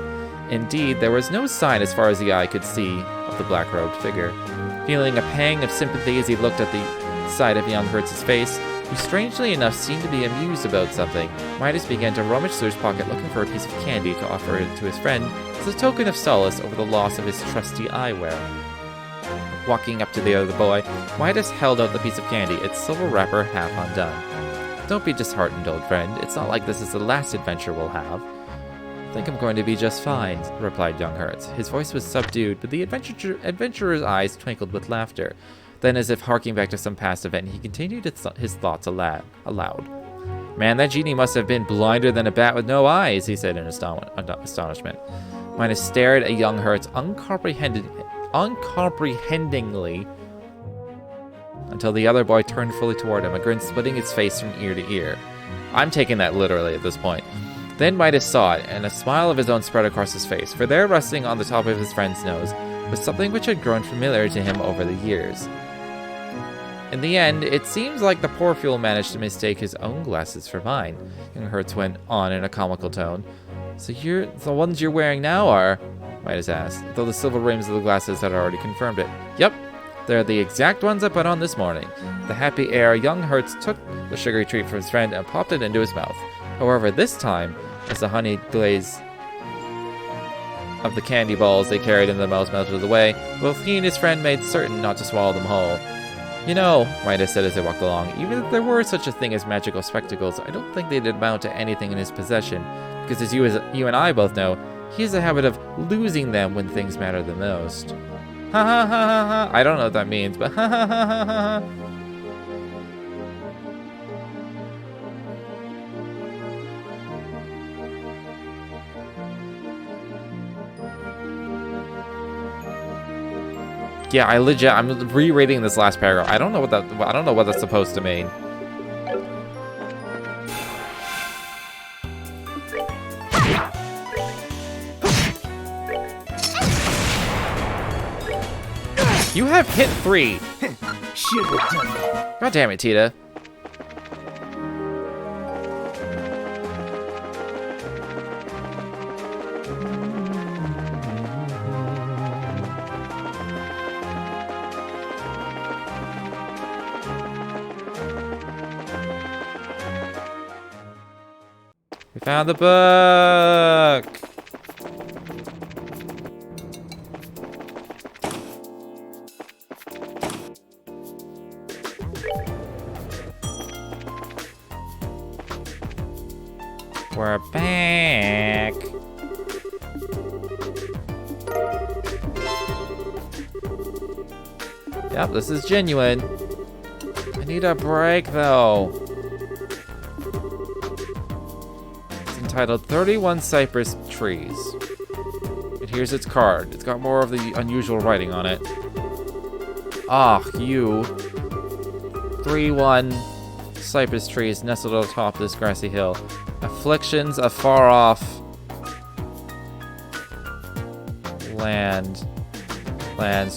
Indeed, there was no sign as far as the eye could see of the black-robed figure. Feeling a pang of sympathy as he looked at the sight of young Hertz's face, who strangely enough seemed to be amused about something, Midas began to rummage through his pocket looking for a piece of candy to offer it to his friend as a token of solace over the loss of his trusty eyewear. Walking up to the other boy, Midas held out the piece of candy, its silver wrapper half undone. Don't be disheartened, old friend. It's not like this is the last adventure we'll have. I think I'm going to be just fine, replied young Hertz. His voice was subdued, but the adventurer's eyes twinkled with laughter. Then, as if harking back to some past event, he continued his thoughts aloud. Man, that genie must have been blinder than a bat with no eyes, he said in astonishment. Midas stared at young Hertz uncomprehendingly until the other boy turned fully toward him, a grin splitting his face from ear to ear. I'm taking that literally at this point. Then Midas saw it, and a smile of his own spread across his face, for there, resting on the top of his friend's nose, was something which had grown familiar to him over the years. In the end, it seems like the poor fool managed to mistake his own glasses for mine, young Hertz went on in a comical tone. So the ones you're wearing now are? Midas asked, though the silver rims of the glasses had already confirmed it. Yep, they're the exact ones I put on this morning. With a happy air, young Hertz took the sugary treat from his friend and popped it into his mouth. However, this time, as the honey glaze of the candy balls they carried in their mouths melted away, both he and his friend made certain not to swallow them whole. You know, Midas said as they walked along, even if there were such a thing as magical spectacles, I don't think they'd amount to anything in his possession, because as you and I both know, he has a habit of losing them when things matter the most. Ha ha ha ha ha. I don't know what that means, but ha ha ha ha ha. Yeah, I'm rereading this last paragraph. I don't know what that's supposed to mean. You have hit 3. Should have done that. God damn it, Tita. We found the book! We're back! Yep, this is genuine. I need a break, though. Entitled 31 Cypress Trees. And here's its card. It's got more of the unusual writing on it. Ah, you. 31 cypress trees nestled on top of this grassy hill. Afflictions afar off. Lands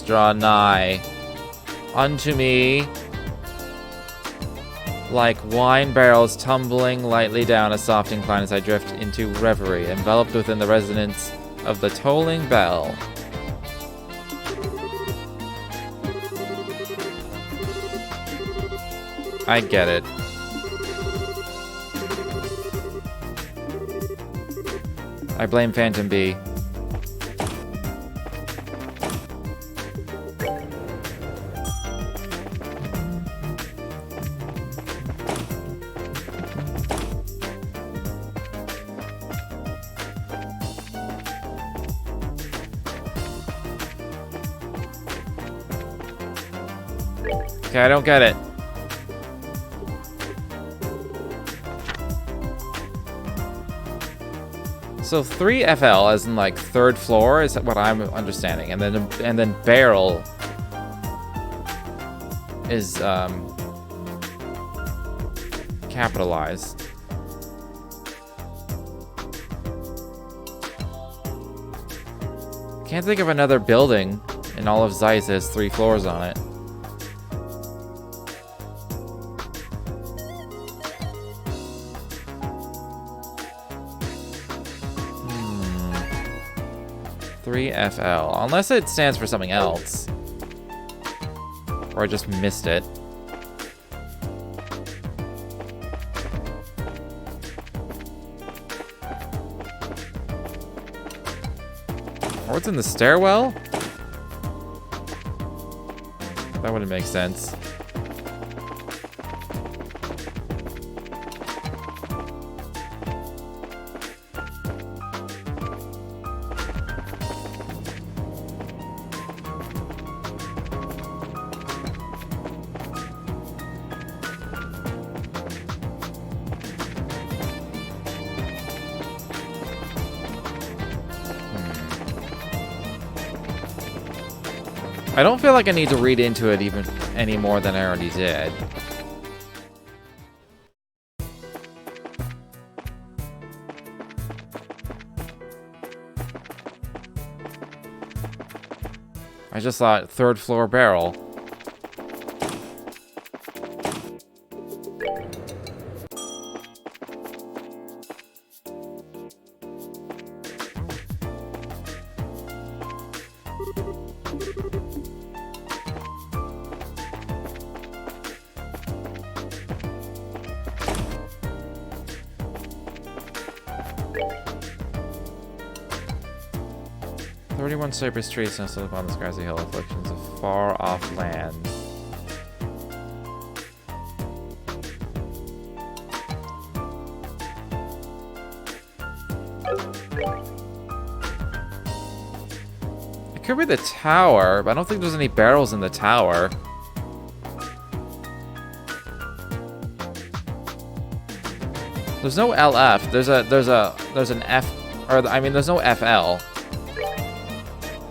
draw nigh. Unto me. Like wine barrels tumbling lightly down a soft incline as I drift into reverie, enveloped within the resonance of the tolling bell. I get it. I blame Phantom B. Okay, I don't get it. So 3FL, as in like third floor, is what I'm understanding, and then barrel is capitalized. Can't think of another building in all of Zeiss that has 3 floors on it. 3FL. Unless it stands for something else. Or I just missed it. Or what's in the stairwell? That wouldn't make sense. I don't feel like I need to read into it even any more than I already did. I just thought third floor barrel. Cypress trees nestled upon the skies of hill, afflictions of far off land. It could be the tower, but I don't think there's any barrels in the tower. There's no LF. There's an F, or I mean, there's no FL.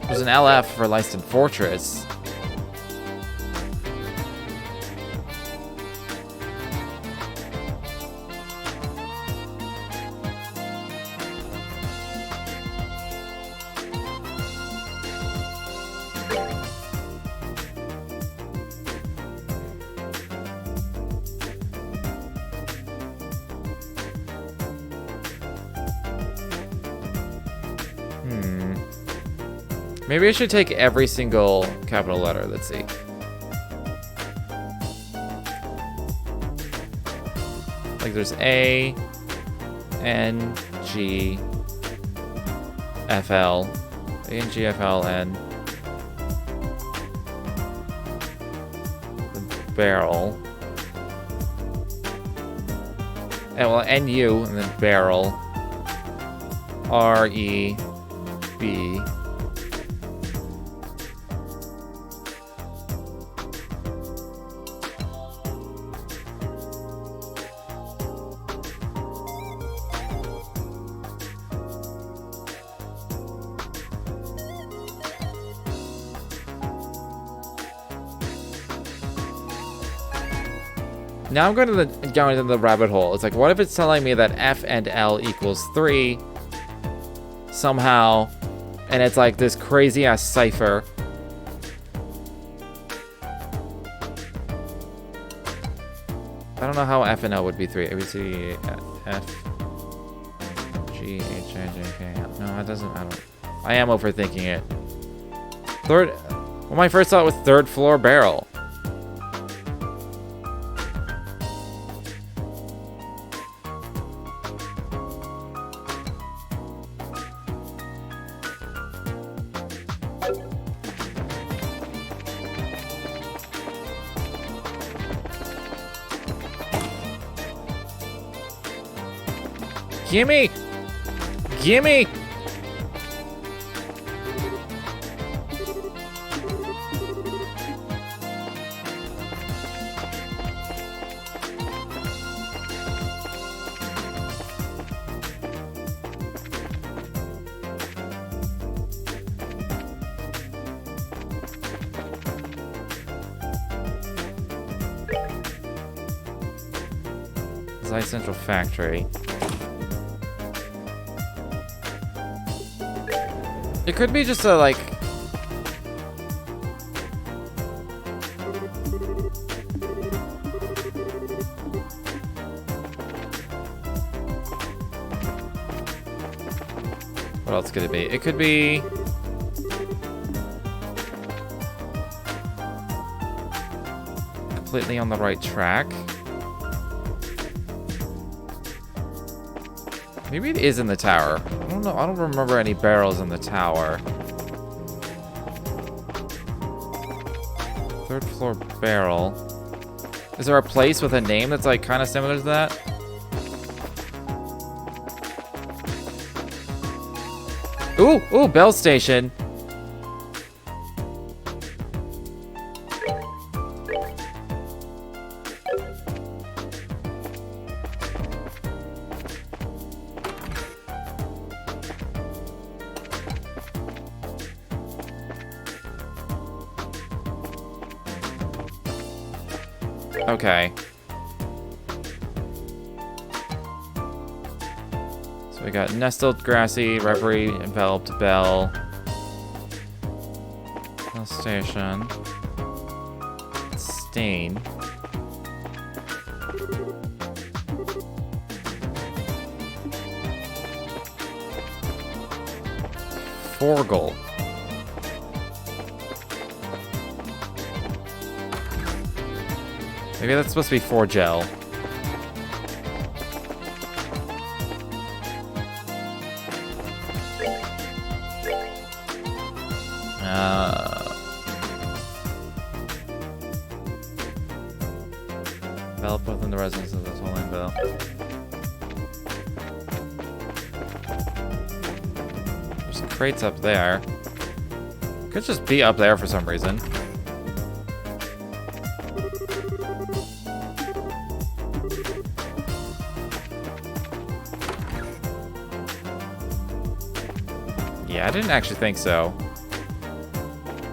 There's an LF for Leiston Fortress. Maybe I should take every single capital letter. Let's see. Like there's A, N, G, FL, A, N, G, FL, N. The barrel. And well, NU, and then barrel. R, E, B. Now I'm going to go into the rabbit hole. It's like, what if it's telling me that F and L equals 3 somehow, and it's like this crazy ass cipher. I don't know how F and L would be 3. A, B, C, D, E, F, G, H, I, J, K. No, it doesn't. I am overthinking it. Third. Well, my first thought was third floor barrel. Gimme! Gimme! Zai Central Factory. It could be just a, like... What else could it be? It could be... completely on the right track. Maybe it is in the tower. I don't know. I don't remember any barrels in the tower. Third floor barrel. Is there a place with a name that's like kind of similar to that? Ooh, ooh, Bell Station. Okay. So we got nestled, grassy, reverie, enveloped, bell. Bell station. Stain. Forgle. Maybe that's supposed to be Forgel. Develop within the residence of this holding bell. There's crates up there. Could just be up there for some reason. Yeah, I didn't actually think so.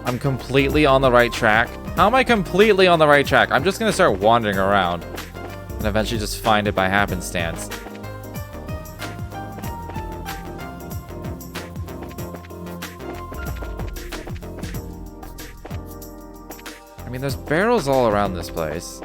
I'm completely on the right track. How am I completely on the right track? I'm just gonna start wandering around and eventually just find it by happenstance. I mean, there's barrels all around this place.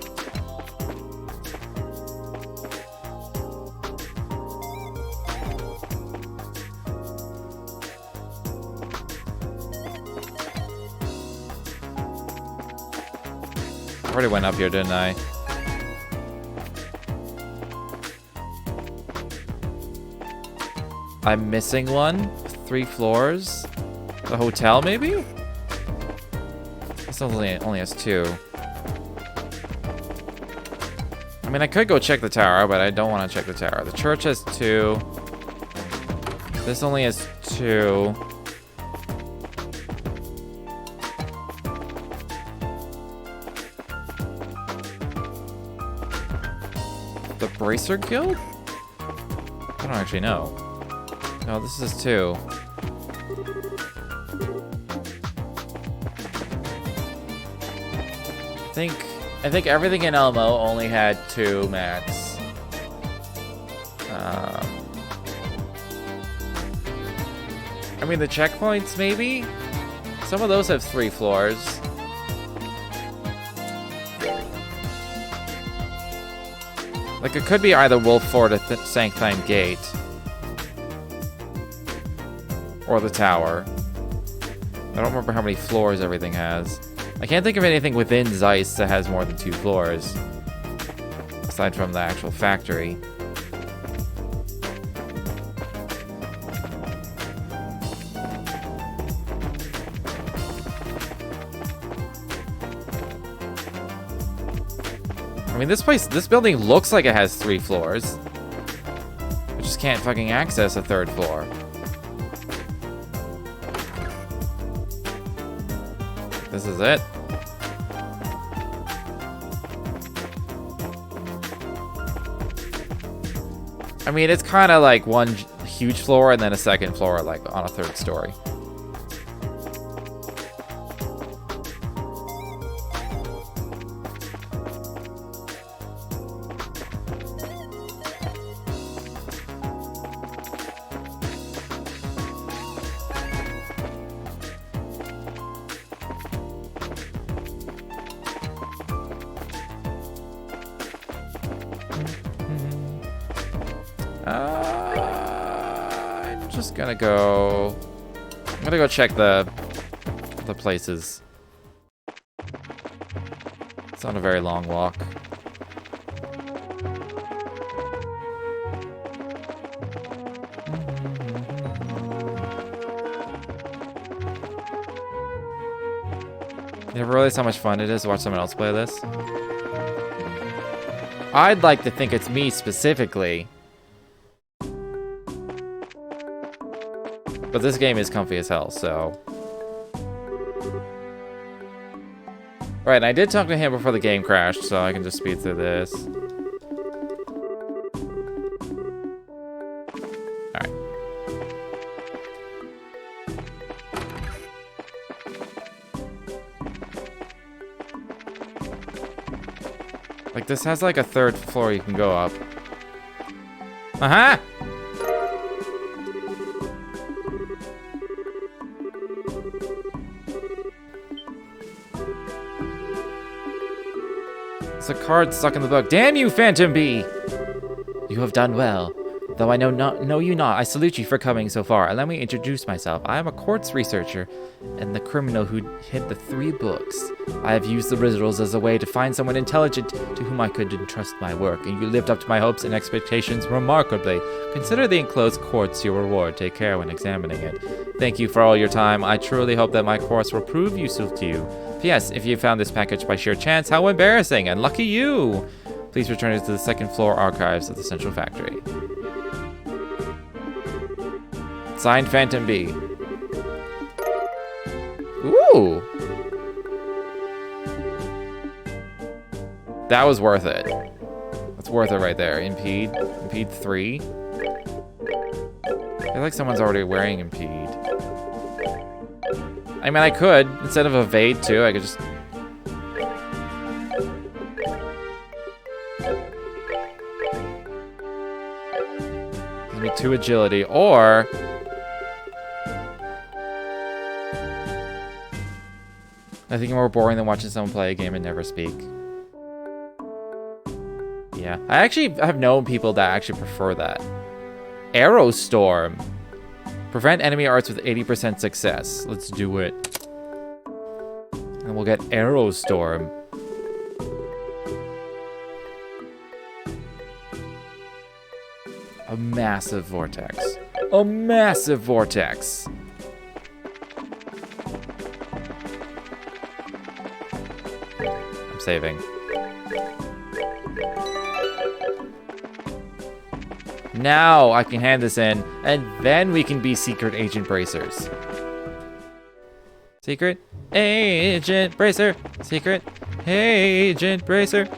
I already went up here, didn't I? I'm missing one? 3 floors? The hotel, maybe? This only has 2. I mean, I could go check the tower, but I don't want to check the tower. The church has 2. This only has 2. The Bracer Guild? I don't actually know. No, this is 2. I think everything in Elmo only had 2 max. I mean, the checkpoints, maybe? Some of those have 3 floors. Like, it could be either Wolf Fort or Sanctime Gate. Or the tower. I don't remember how many floors everything has. I can't think of anything within Zeiss that has more than 2 floors. Aside from the actual factory. I mean, this building looks like it has 3 floors. I just can't fucking access a 3rd floor. This is it. I mean, it's kind of like one huge floor and then a 2nd floor, like on a 3rd story. I'm just gonna go. I'm gonna go check the places. It's not a very long walk. You ever realize how much fun it is to watch someone else play this? I'd like to think it's me specifically. But this game is comfy as hell, so... Right, and I did talk to him before the game crashed, so I can just speed through this. Alright. Like, this has like a third floor you can go up. Uh-huh! It's a card stuck in the book. Damn you, Phantom Bee! You have done well. Though I know you not, I salute you for coming so far. And let me introduce myself. I am a quartz researcher and the criminal who hid the 3 books. I have used the riddles as a way to find someone intelligent to whom I could entrust my work, and you lived up to my hopes and expectations remarkably. Consider the enclosed quartz your reward. Take care when examining it. Thank you for all your time. I truly hope that my course will prove useful to you. P.S. If you found this package by sheer chance, how embarrassing, and lucky you! Please return it to the 2nd floor archives of the Central Factory. Signed, Phantom Bee. Ooh! That was worth it. That's worth it right there. Impede 3. I feel like someone's already wearing Impede. I mean, I could. Instead of evade, too, I could just... Give me 2 agility, or... Nothing more boring than watching someone play a game and never speak. Yeah. I actually have known people that actually prefer that. Arrow Storm. Prevent enemy arts with 80% success. Let's do it. And we'll get Arrow Storm. A massive vortex. A massive vortex. I'm saving. Now I can hand this in, and then we can be Secret Agent Bracers. Secret Agent Bracer. Secret Agent Bracer.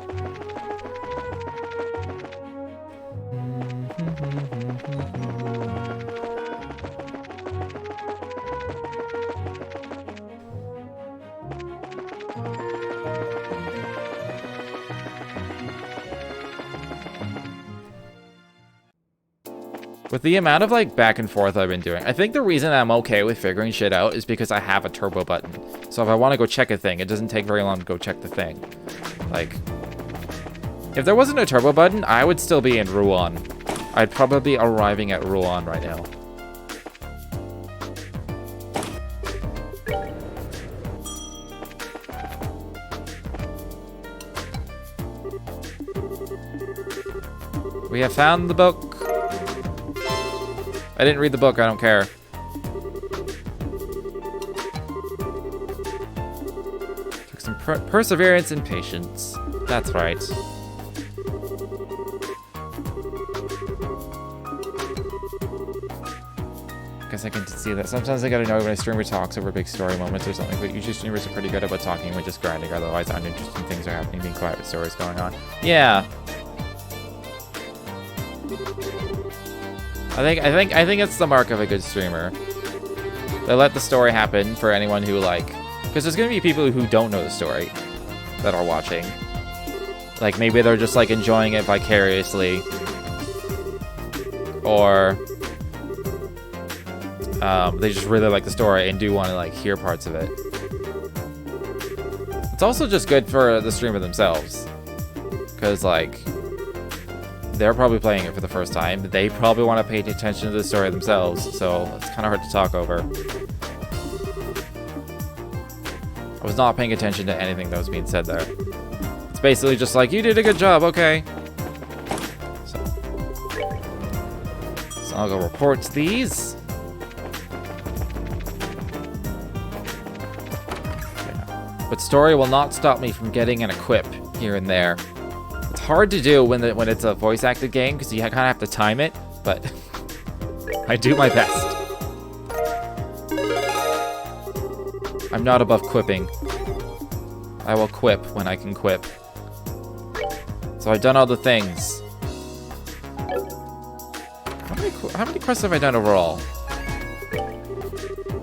With the amount of like back and forth I've been doing, I think the reason I'm okay with figuring shit out is because I have a turbo button. So if I want to go check a thing, it doesn't take very long to go check the thing. Like, if there wasn't a turbo button, I would still be in Rouen. I'd probably be arriving at Rouen right now. We have found the book. I didn't read the book, I don't care. Took some perseverance and patience. That's right. Guess I can see that. Sometimes I gotta know when a streamer talks over big story moments or something, but usually streamers are pretty good about talking when just grinding, otherwise uninteresting things are happening, being quiet with stories going on. Yeah. I think it's the mark of a good streamer. They let the story happen for anyone who like, because there's gonna be people who don't know the story that are watching. Like maybe they're just like enjoying it vicariously, or they just really like the story and do want to like hear parts of it. It's also just good for the streamer themselves, because like, they're probably playing it for the first time. They probably want to pay attention to the story themselves, so it's kind of hard to talk over. I was not paying attention to anything that was being said there. It's basically just like, you did a good job, okay. So I'll go report these. But story will not stop me from getting an equip here and there. It's hard to do when it's a voice acted game because you kind of have to time it, but I do my best. I'm not above quipping. I will quip when I can quip. So I've done all the things. How many quests have I done overall?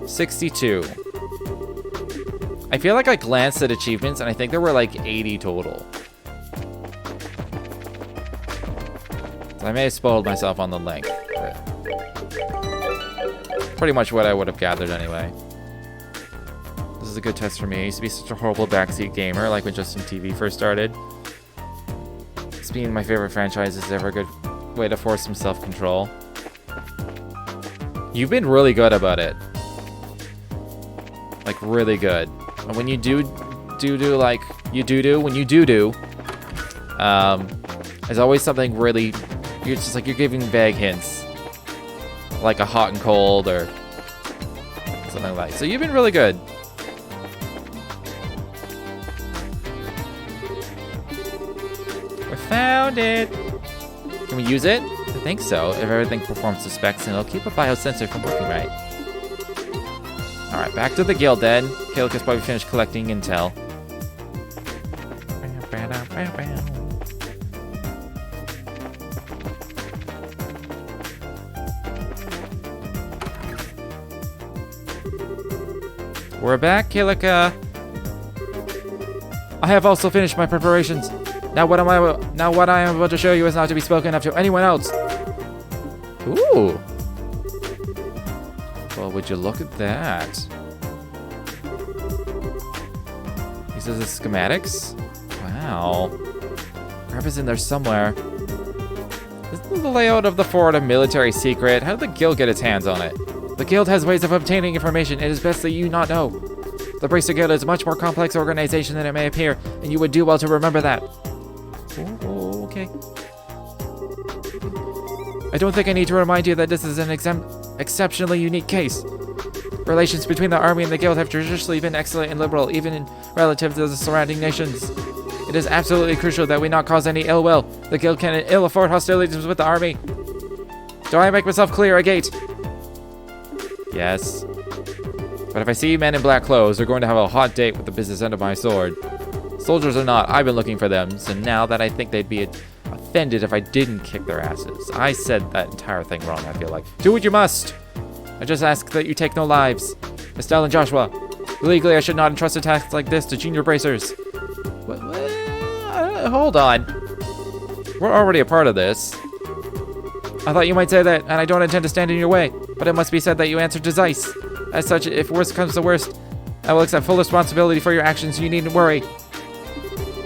62. I feel like I glanced at achievements and I think there were like 80 total. So I may have spoiled myself on the length. But pretty much what I would have gathered anyway. This is a good test for me. I used to be such a horrible backseat gamer, like when Justin TV first started. This being my favorite franchise is ever a good way to force some self-control. You've been really good about it. Like, really good. And when you do like, when you do, there's always something really, you're just like, you're giving vague hints. Like a hot and cold or something like that. So you've been really good. We found it. Can we use it? I think so. If everything performs to specs, and it'll keep a biosensor from working right. Alright, back to the guild then. Kilika's probably finished collecting intel. We're back, Kilika. I have also finished my preparations. Now what I am about to show you is not to be spoken of to anyone else. Ooh. Well, would you look at that? These are the schematics? Wow. Crap is in there somewhere. Isn't the layout of the fort a military secret? How did the guild get its hands on it? The guild has ways of obtaining information. It is best that you not know. The Bracer Guild is a much more complex organization than it may appear, and you would do well to remember that. Oh, okay. I don't think I need to remind you that this is an exceptionally unique case. Relations between the army and the guild have traditionally been excellent and liberal, even in relative to the surrounding nations. It is absolutely crucial that we not cause any ill will. The guild can ill afford hostilities with the army. Do I make myself clear, Agate? Yes. But if I see men in black clothes, they're going to have a hot date with the business end of my sword. Soldiers or not, I've been looking for them, so now that I think they'd be offended if I didn't kick their asses. I said that entire thing wrong, I feel like. Do what you must! I just ask that you take no lives. Estelle and Joshua, legally I should not entrust a task like this to junior bracers. What? Hold on. We're already a part of this. I thought you might say that, and I don't intend to stand in your way, but it must be said that you answered to Zeiss. As such, if worst comes to worst, I will accept full responsibility for your actions. You needn't worry.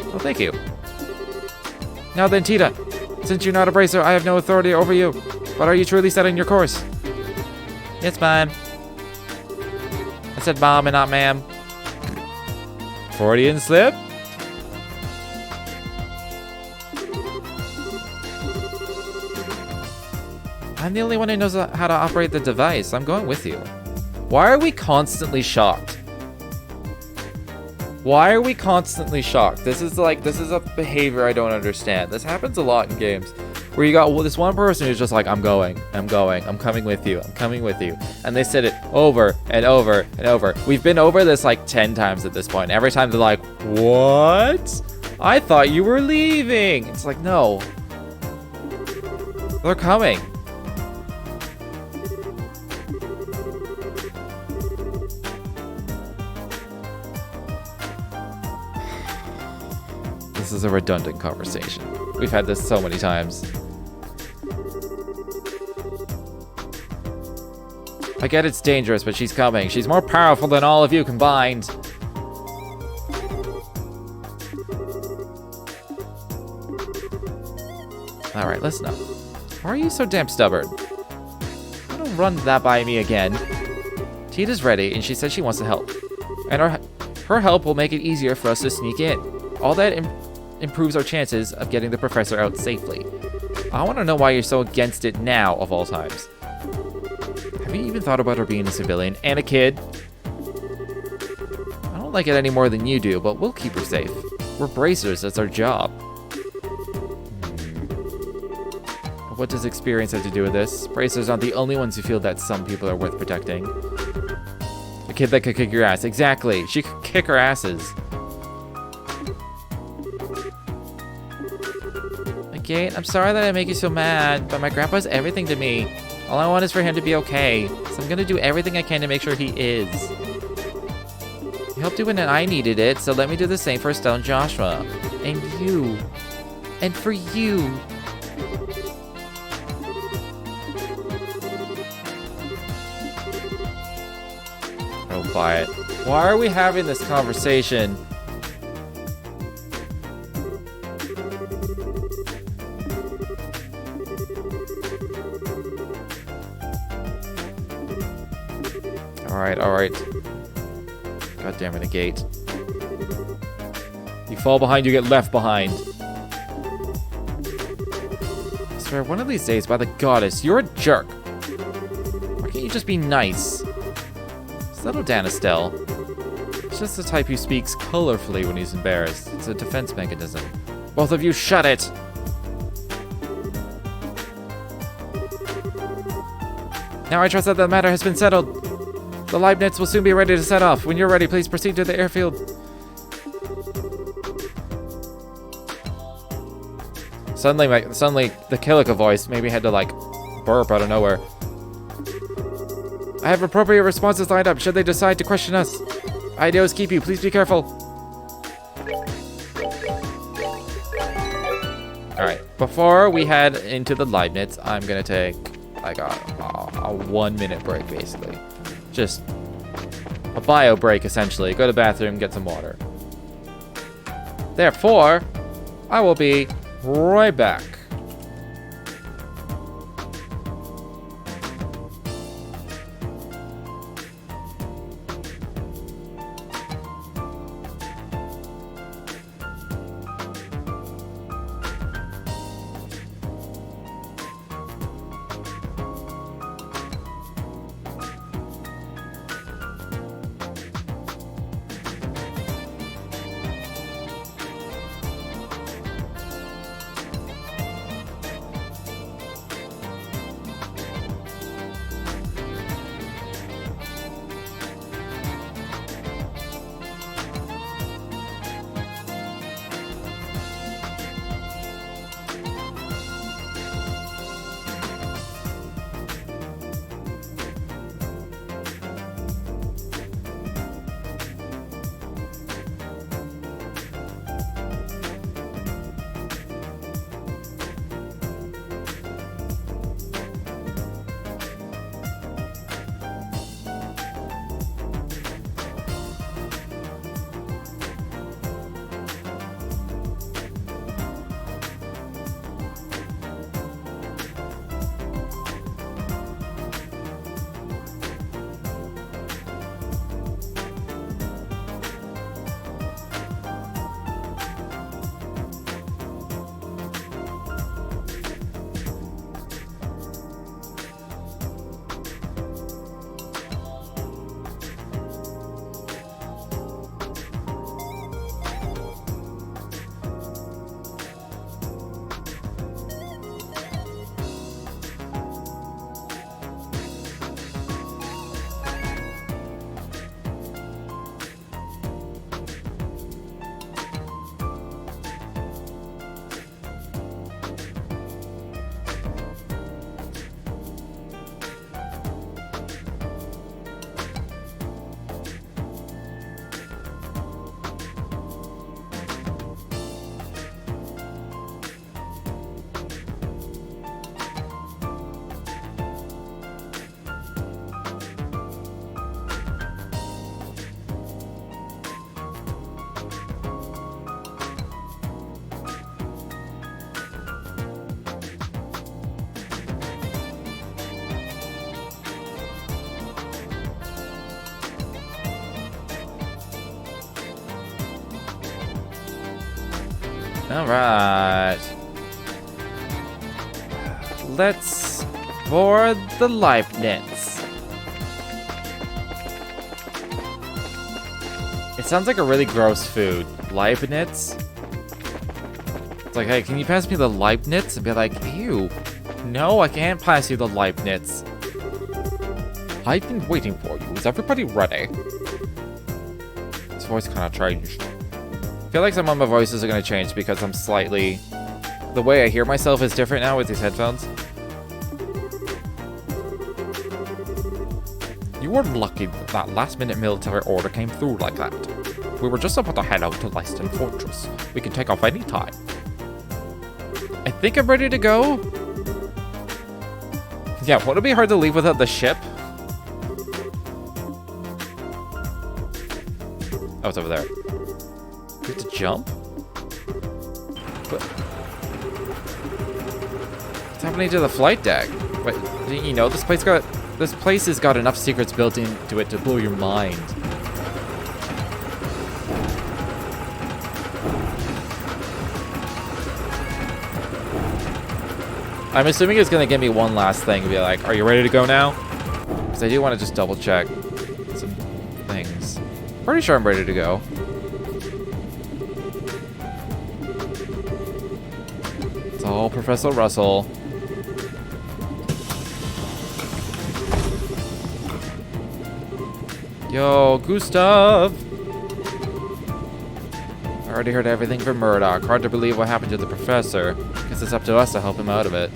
Well, thank you. Now then, Tita, since you're not a bracer, I have no authority over you. But are you truly set on your course? Yes, ma'am. I said mom and not ma'am. Freudian slip? I'm the only one who knows how to operate the device. I'm going with you. Why are we constantly shocked? Why are we constantly shocked? This is a behavior I don't understand. This happens a lot in games where you got this one person who's just like, I'm coming with you, I'm coming with you. And they said it over and over and over. We've been over this like 10 times at this point. Every time they're like, what? I thought you were leaving. It's like, no. They're coming. This is a redundant conversation. We've had this so many times. I get it's dangerous, but she's coming. She's more powerful than all of you combined. Alright, listen up. Why are you so damn stubborn? Don't run that by me again. Tita's ready, and she says she wants to help. And her help will make it easier for us to sneak in. All that improves our chances of getting the professor out safely. I want to know why you're so against it now, of all times. Have you even thought about her being a civilian and a kid? I don't like it any more than you do, but we'll keep her safe. We're bracers, that's our job. What does experience have to do with this? Bracers aren't the only ones who feel that some people are worth protecting. A kid that could kick your ass. Exactly. She could kick our asses. Agate, I'm sorry that I make you so mad, but my grandpa's everything to me. All I want is for him to be okay. So I'm gonna do everything I can to make sure he is. He helped you when I needed it, so let me do the same for Estelle and Joshua. And you. And for you. Don't buy it. Why are we having this conversation? Alright. God damn it, a gate. You fall behind, you get left behind. I swear, one of these days, by the goddess, you're a jerk. Why can't you just be nice? Settle down, Estelle. He's just the type who speaks colorfully when he's embarrassed. It's a defense mechanism. Both of you, shut it! Now I trust that the matter has been settled. The Leibniz will soon be ready to set off. When you're ready, please proceed to the airfield. Suddenly the Kilika voice maybe had to, like, burp out of nowhere. I have appropriate responses lined up should they decide to question us. Ideos keep you. Please be careful. Alright, before we head into the Leibniz, I'm gonna take, like, a 1 minute break, basically. Just a bio break, essentially. Go to the bathroom, get some water. Therefore, I will be right back. Alright. Let's board the Leibniz. It sounds like a really gross food. Leibniz? It's like, hey, can you pass me the Leibniz? And be like, ew. No, I can't pass you the Leibniz. I've been waiting for you. Is everybody ready? His voice kind of changed. I feel like some of my voices are going to change because I'm slightly... The way I hear myself is different now with these headphones. You were lucky that last-minute military order came through like that. We were just about to head out to Leiston Fortress. We can take off any time. I think I'm ready to go. Yeah, would it be hard to leave without the ship? Oh, it's over there. We have to jump? What's happening to the flight deck? Wait, you know, this place has got enough secrets built into it to blow your mind. I'm assuming it's gonna give me one last thing and be like, are you ready to go now? Because I do want to just double check some things. Pretty sure I'm ready to go. It's all Professor Russell. Yo, Gustav! I already heard everything from Murdoch. Hard to believe what happened to the professor. Guess it's up to us to help him out of it.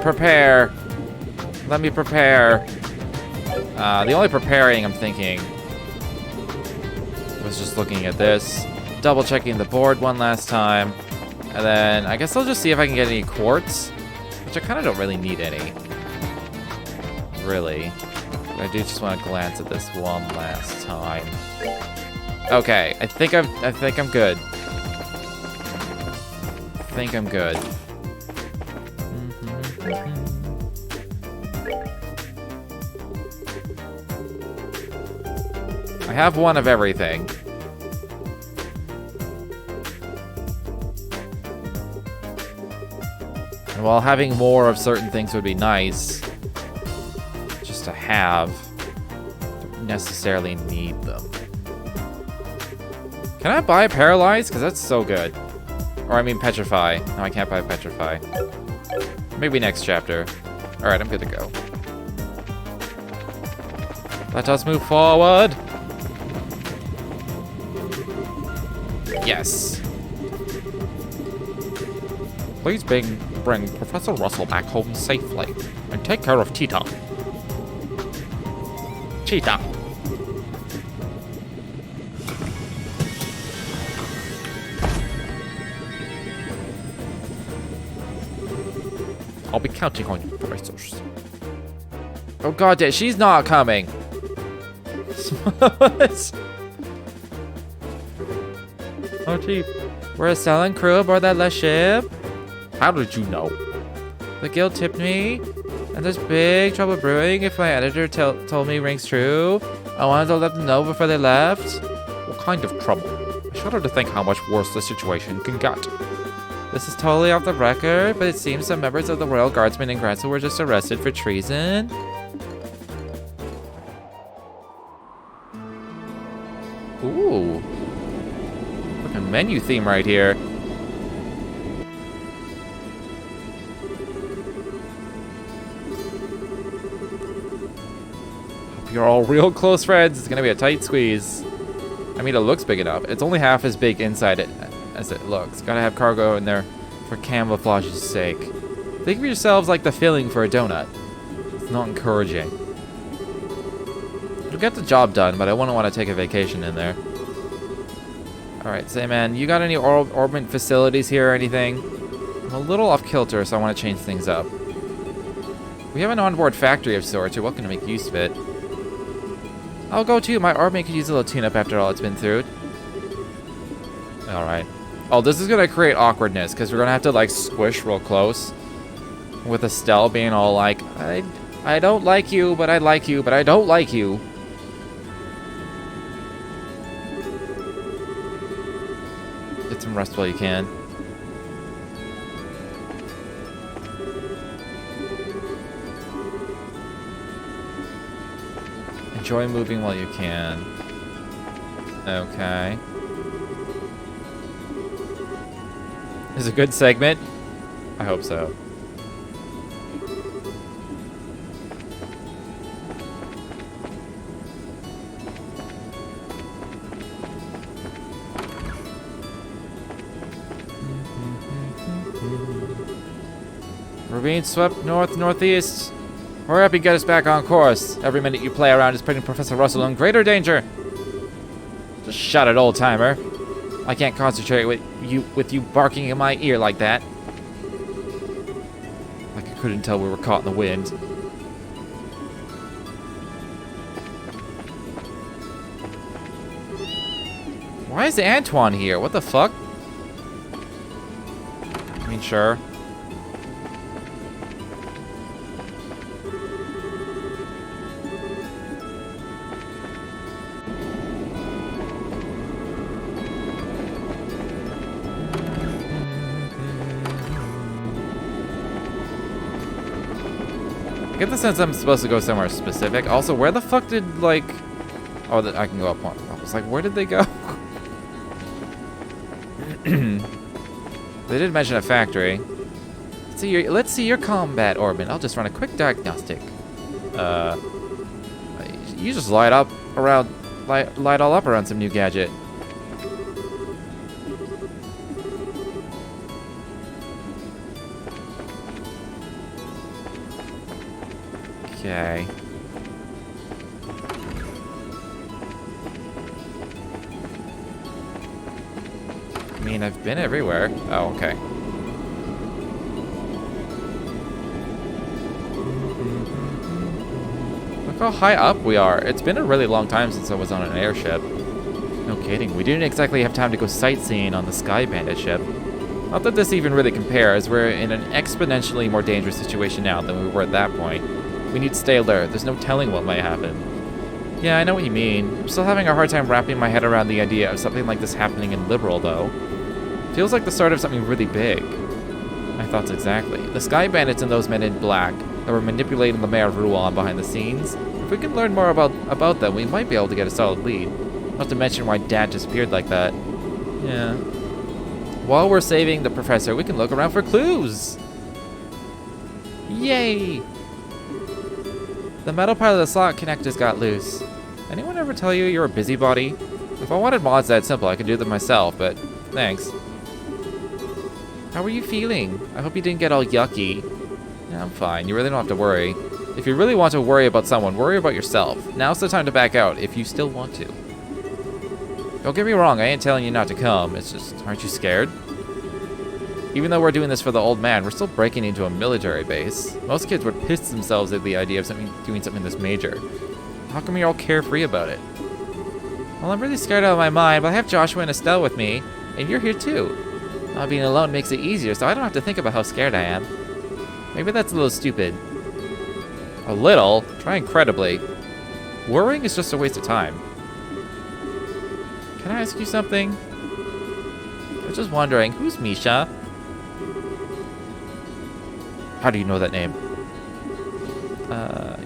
Prepare. Let me prepare. The only preparing I'm thinking was just looking at this, double checking the board one last time, and then I guess I'll just see if I can get any quartz, which I kind of don't really need any. Really. But I do just want to glance at this one last time. Okay, I think I'm good. I think I'm good. I have one of everything. And while having more of certain things would be nice, just to have, don't necessarily need them. Can I buy Paralyze? Because that's so good. Or I mean Petrify. No, I can't buy Petrify. Maybe next chapter. Alright, I'm good to go. Let us move forward. Yes. Please bring Professor Russell back home safely. And take care of Cheetah. Cheetah. I'll be counting on you, professors. Oh god, she's not coming. What? Oh gee, we're a sailing crew aboard that last ship? How did you know? The guild tipped me, and there's big trouble brewing if my editor told me rings true. I wanted to let them know before they left. What kind of trouble? I shudder to think how much worse the situation can get. This is totally off the record, but it seems some members of the Royal Guardsmen in Granson were just arrested for treason. Ooh. Fucking menu theme right here. Hope you're all real close friends. It's gonna be a tight squeeze. I mean, it looks big enough. It's only half as big inside it as it looks. Gotta have cargo in there for camouflage's sake. Think of yourselves like the filling for a donut. It's not encouraging. It'll get the job done, but I wouldn't want to take a vacation in there. Alright, say man, you got any orbit facilities here or anything? I'm a little off kilter, so I want to change things up. We have an onboard factory of sorts. You're welcome to make use of it. I'll go too. My orbit could use a little tune-up after all it's been through. Alright. Oh, this is going to create awkwardness, because we're going to have to, like, squish real close. With Estelle being all like, I don't like you, but I like you, but I don't like you. some rest while you can. Enjoy moving while you can. Okay. Is it a good segment? I hope so. We're being swept northeast. Hurry up and get us back on course. Every minute you play around is putting Professor Russell in greater danger. Just shut it, old timer. I can't concentrate with you barking in my ear like that. Like I couldn't tell we were caught in the wind. Why is Antoine here? What the fuck? I mean, sure. I get the sense I'm supposed to go somewhere specific. Also, where the fuck did, like... Oh, I can go up one. I was like, where did they go? They did mention a factory. Let's see your combat orbit. I'll just run a quick diagnostic. You just light all up around some new gadget. Okay. I mean, I've been everywhere. Oh, okay. Look how high up we are. It's been a really long time since I was on an airship. No kidding. We didn't exactly have time to go sightseeing on the Sky Bandit ship. Not that this even really compares. We're in an exponentially more dangerous situation now than we were at that point. We need to stay alert. There's no telling what might happen. Yeah, I know what you mean. I'm still having a hard time wrapping my head around the idea of something like this happening in Liberal, though. Feels like the start of something really big. My thoughts exactly. The Sky Bandits and those men in black that were manipulating the Mayor of Rouen behind the scenes. If we can learn more about them, we might be able to get a solid lead. Not to mention why Dad disappeared like that. Yeah. While we're saving the professor, we can look around for clues. Yay! The metal part of the slot connectors got loose. Anyone ever tell you you're a busybody? If I wanted mods that simple, I could do them myself, but thanks. How are you feeling? I hope you didn't get all yucky. Yeah, I'm fine. You really don't have to worry. If you really want to worry about someone, worry about yourself. Now's the time to back out, if you still want to. Don't get me wrong, I ain't telling you not to come. It's just, aren't you scared? Even though we're doing this for the old man, we're still breaking into a military base. Most kids would piss themselves at the idea of doing something this major. How come you're all carefree about it? Well, I'm really scared out of my mind, but I have Joshua and Estelle with me, and you're here too. Not being alone makes it easier, so I don't have to think about how scared I am. Maybe that's a little stupid. A little? Try incredibly. Worrying is just a waste of time. Can I ask you something? I was just wondering, who's Misha? How do you know that name?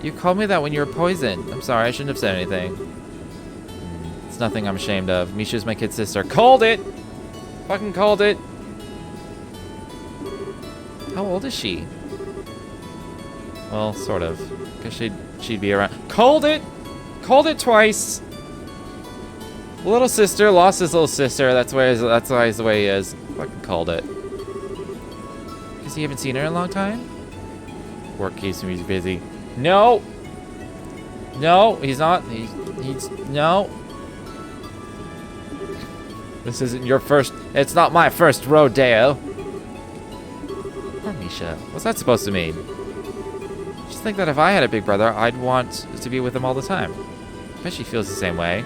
You called me that when you were poisoned. I'm sorry, I shouldn't have said anything. It's nothing I'm ashamed of. Misha's my kid sister. Called it! Fucking called it! How old is she? Well, sort of. Guess she'd be around. Called it! Called it twice! Little sister lost his little sister. That's why he's the way he is. Fucking called it. Guess you haven't seen her in a long time? Work keeps me busy. No! No, he's not. He's no. This isn't your first. It's not my first rodeo. Poor Misha. What's that supposed to mean? Just think that if I had a big brother, I'd want to be with him all the time. I bet she feels the same way.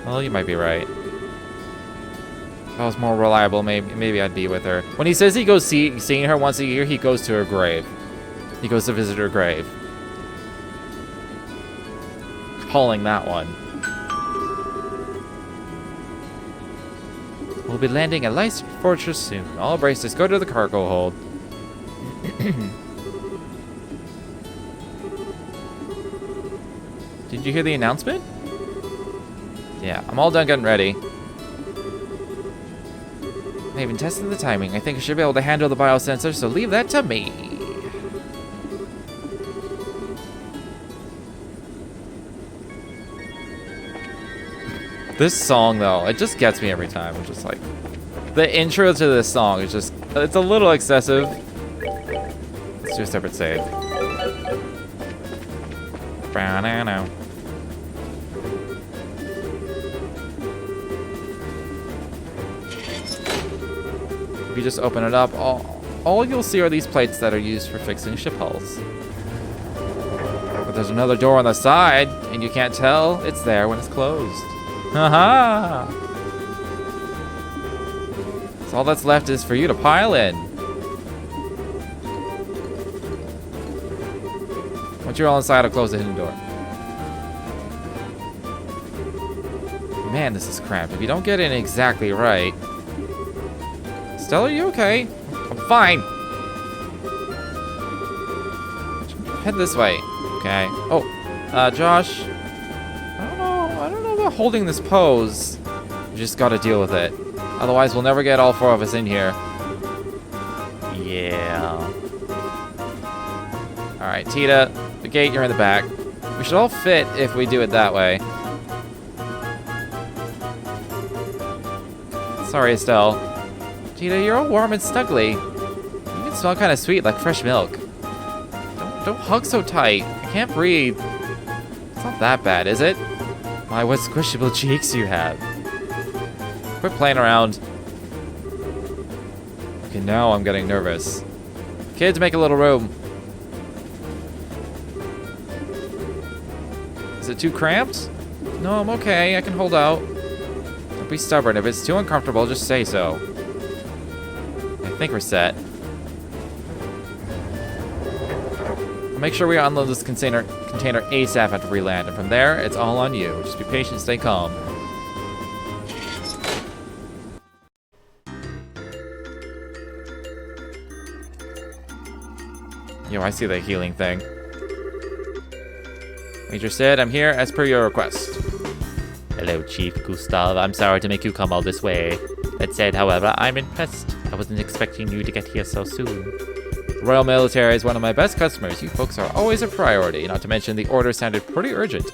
Well, you might be right. If I was more reliable, maybe I'd be with her. When he says he goes seeing her once a year, he goes to her grave. He goes to visit her grave. Calling that one. We'll be landing at Lice Fortress soon. All braces, go to the cargo hold. Did you hear the announcement? Yeah, I'm all done getting ready. I even tested the timing. I think I should be able to handle the biosensor, so leave that to me. This song, though, it just gets me every time. It's just like... The intro to this song is just... It's a little excessive. Let's do a separate save. Now. If you just open it up, all you'll see are these plates that are used for fixing ship hulls. But there's another door on the side, and you can't tell it's there when it's closed. Haha! So all that's left is for you to pile in. Once you're all inside, I'll close the hidden door. Man, this is cramped. If you don't get in exactly right... Stella, are you okay? I'm fine. Head this way. Okay. Oh, Josh. I don't know about holding this pose. You just gotta deal with it. Otherwise, we'll never get all four of us in here. Yeah. Alright, Tita. The gate, you're in the back. We should all fit if we do it that way. Sorry, Estelle. Tita, you're all warm and snuggly. You can smell kind of sweet, like fresh milk. Don't hug so tight. I can't breathe. It's not that bad, is it? My, what squishable cheeks you have. Quit playing around. Okay, now I'm getting nervous. Kids, make a little room. Is it too cramped? No, I'm okay. I can hold out. Don't be stubborn. If it's too uncomfortable, just say so. I think we're set. I'll make sure we unload this container ASAP after we land, and from there, it's all on you. Just be patient, stay calm. Yo, I see the healing thing. Major Sid, I'm here as per your request. Hello, Chief Gustav. I'm sorry to make you come all this way. That said, however, I'm impressed. I wasn't expecting you to get here so soon. The Royal Military is one of my best customers. You folks are always a priority. Not to mention, the order sounded pretty urgent.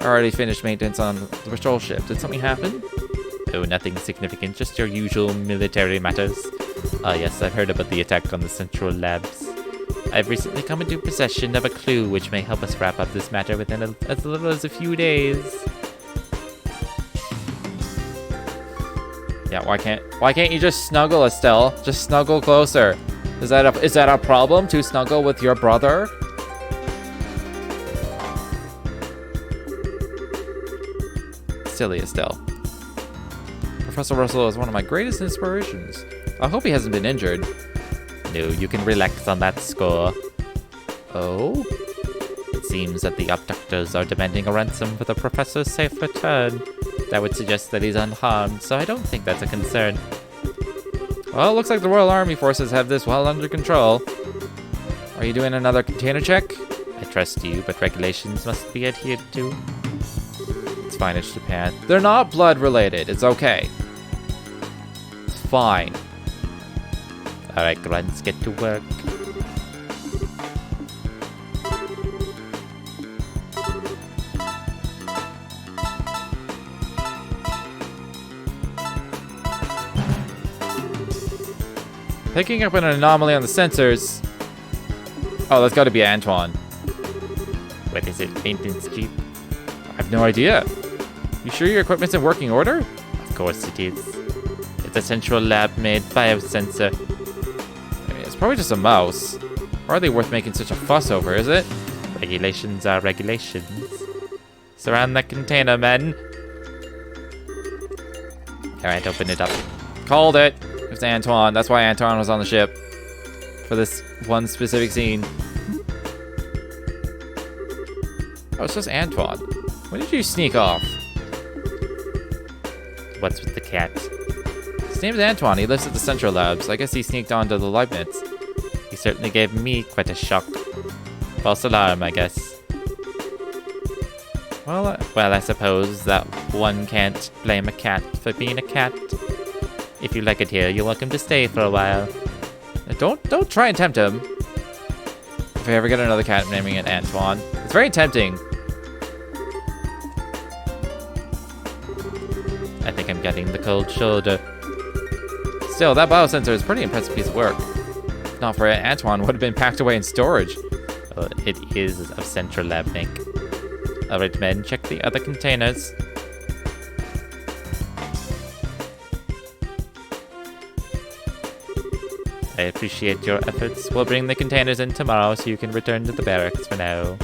I already finished maintenance on the patrol ship. Did something happen? Oh, nothing significant. Just your usual military matters. Ah, yes, I've heard about the attack on the Central Labs. I've recently come into possession of a clue which may help us wrap up this matter within as little as a few days. Yeah, why can't you just snuggle, Estelle? Just snuggle closer. Is that a problem to snuggle with your brother? Silly Estelle. Professor Russell is one of my greatest inspirations. I hope he hasn't been injured. No, you can relax on that score. Oh? It seems that the abductors are demanding a ransom for the professor's safe return. That would suggest that he's unharmed, so I don't think that's a concern. Well, it looks like the Royal Army forces have this well under control. Are you doing another container check? I trust you, but regulations must be adhered to. It's fine, it's Japan. They're not blood related, it's okay. It's fine. Alright, grunts, get to work. Picking up an anomaly on the sensors. Oh, that's got to be Antoine. What is it, maintenance chief? I have no idea. You sure your equipment's in working order? Of course it is. It's a central lab-made biosensor. I mean, it's probably just a mouse. Hardly worth making such a fuss over, is it? Regulations are regulations. Surround that container, men. Alright, open it up. Called it. It's Antoine. That's why Antoine was on the ship. For this one specific scene. Oh, it's just Antoine. When did you sneak off? What's with the cat? His name's Antoine. He lives at the Central Labs. I guess he sneaked onto the Leibniz. He certainly gave me quite a shock. False alarm, I guess. Well, I suppose that one can't blame a cat for being a cat. If you like it here, you're welcome to stay for a while. Don't try and tempt him. If I ever get another cat naming it Antoine, it's very tempting. I think I'm getting the cold shoulder. Still, that biosensor is a pretty impressive piece of work. If not for it, Antoine would have been packed away in storage. Well, it is of Central Lab, Nick. Alright, men, check the other containers. I appreciate your efforts. We'll bring the containers in tomorrow so you can return to the barracks for now.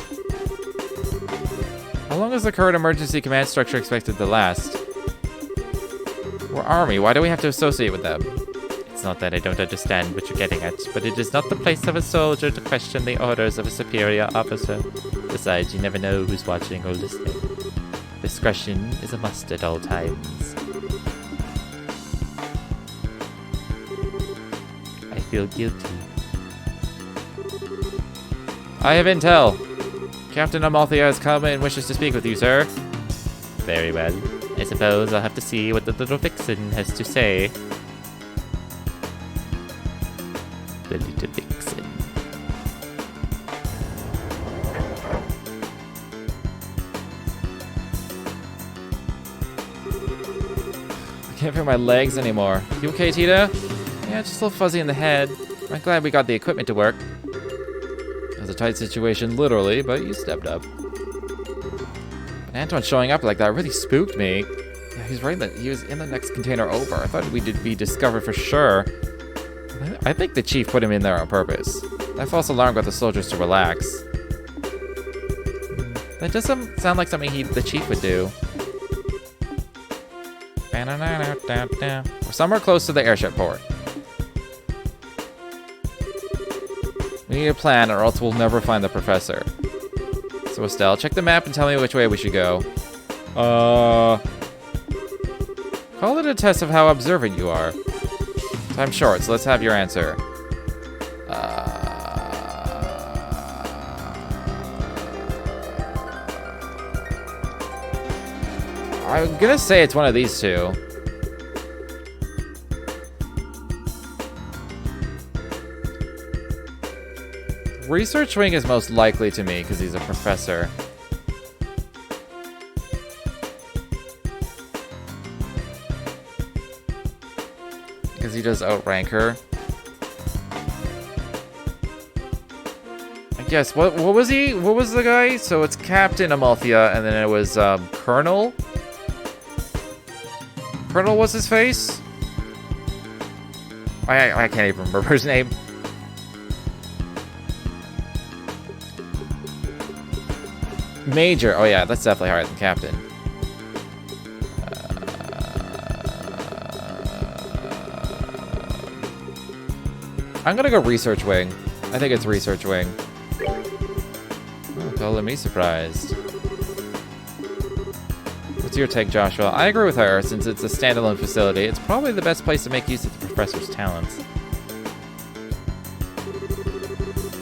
How long is the current emergency command structure expected to last? We're army. Why do we have to associate with them? It's not that I don't understand what you're getting at, but it is not the place of a soldier to question the orders of a superior officer. Besides, you never know who's watching or listening. Discretion is a must at all times. I feel guilty. I have intel. Captain Amalthea has come and wishes to speak with you, sir. Very well. I suppose I'll have to see what the little vixen has to say. The little vixen. I can't feel my legs anymore. You okay, Tita? Yeah, just a little fuzzy in the head. I'm glad we got the equipment to work. It was a tight situation, literally, but you stepped up. And Antoine showing up like that really spooked me. Yeah, he's right that he was in the next container over. I thought we'd be discovered for sure. I think the chief put him in there on purpose. That false alarm got the soldiers to relax. That does sound like something the chief would do. We're somewhere close to the airship port. We need a plan or else we'll never find the professor. So Estelle, check the map and tell me which way we should go. Call it a test of how observant you are. Time's short, so let's have your answer. I'm gonna say it's one of these two. Research wing is most likely to me because he's a professor. Because he does outrank her. I guess, what was he? What was the guy? So it's Captain Amalthea, and then it was Colonel? Colonel was his face? I can't even remember his name. Major. Oh yeah, that's definitely higher than Captain. I'm gonna go Research Wing. I think it's Research Wing. Oh, totally me surprised. What's your take, Joshua? I agree with her. Since it's a standalone facility, it's probably the best place to make use of the professor's talents.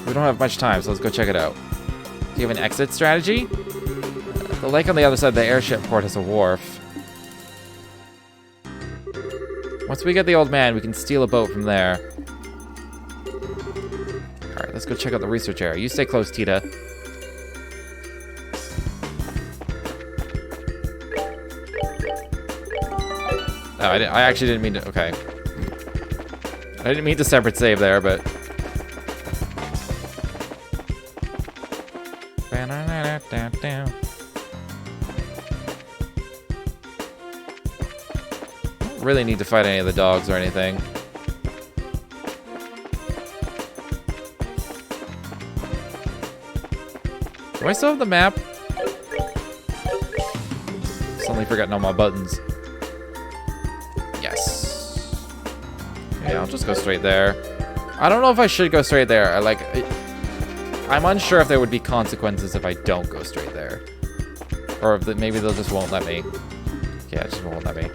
We don't have much time, so let's go check it out. Do you have an exit strategy? The lake on the other side of the airship port has a wharf. Once we get the old man, we can steal a boat from there. Alright, let's go check out the research area. You stay close, Tita. Oh, I actually didn't mean to... Okay. I didn't mean to separate save there, but... Don't really need to fight any of the dogs or anything. Do I still have the map? Suddenly forgetting all my buttons. Yes. Yeah, I'll just go straight there. I don't know if I should go straight there. I'm unsure if there would be consequences if I don't go straight there. Or if maybe they'll just won't let me. Yeah, it just won't let me.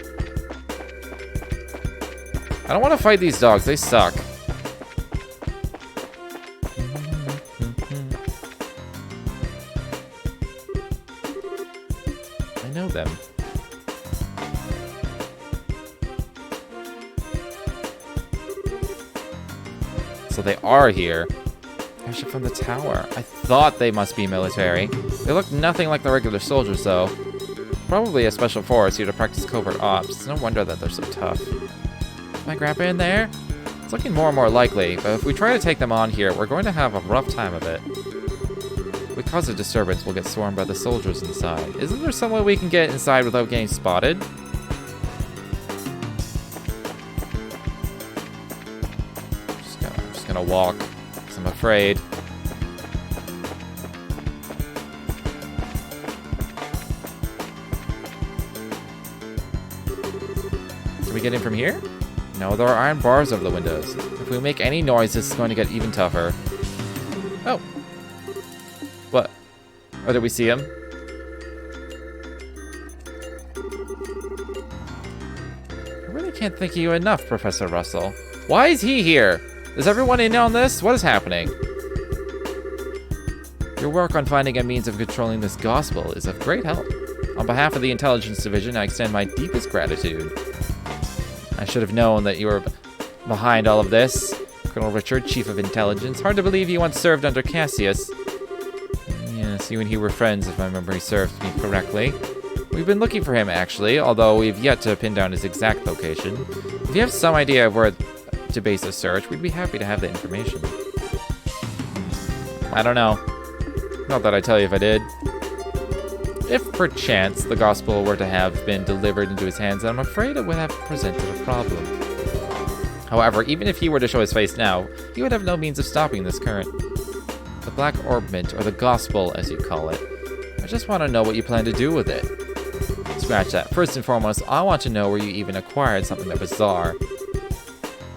I don't want to fight these dogs. They suck. I know them. So they are here. Airship from the tower. I thought they must be military. They look nothing like the regular soldiers, though. Probably a special force here to practice covert ops. It's no wonder that they're so tough. Is my grandpa in there? It's looking more and more likely, but if we try to take them on here, we're going to have a rough time of it. If we cause a disturbance, we'll get swarmed by the soldiers inside. Isn't there some way we can get inside without getting spotted? I'm just gonna walk, because I'm afraid. Can we get in from here? No, there are iron bars over the windows. If we make any noise, this is going to get even tougher. Oh. What? Oh, did we see him? I really can't thank you enough, Professor Russell. Why is he here? Is everyone in on this? What is happening? Your work on finding a means of controlling this gospel is of great help. On behalf of the Intelligence Division, I extend my deepest gratitude. I should have known that you were behind all of this. Colonel Richard, Chief of Intelligence. Hard to believe you once served under Cassius. Yes, you and he were friends, if my memory serves me correctly. We've been looking for him, actually, although we've yet to pin down his exact location. If you have some idea of where to base a search, we'd be happy to have the information. I don't know. Not that I'd tell you if I did. If perchance the gospel were to have been delivered into his hands, I'm afraid it would have presented a problem. However, even if he were to show his face now, he would have no means of stopping this current. The Black Orbment, or the gospel as you call it. I just want to know what you plan to do with it. Scratch that. First and foremost, I want to know where you even acquired something that bizarre.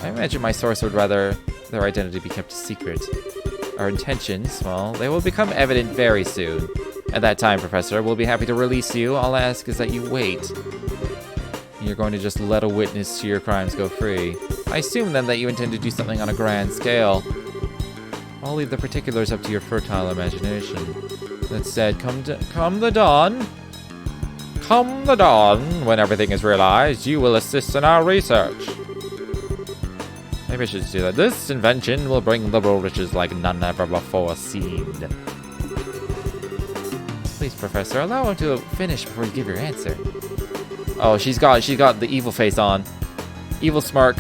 I imagine my source would rather their identity be kept a secret. Our intentions, well, they will become evident very soon. At that time, Professor, we'll be happy to release you. All I ask is that you wait. You're going to just let a witness to your crimes go free. I assume then that you intend to do something on a grand scale. I'll leave the particulars up to your fertile imagination. That said, come the dawn. Come the dawn, when everything is realized, you will assist in our research. Maybe I should do that. This invention will bring liberal riches like none ever before seen. Please, Professor, allow him to finish before you give your answer. Oh, she's got the evil face on. Evil smirk.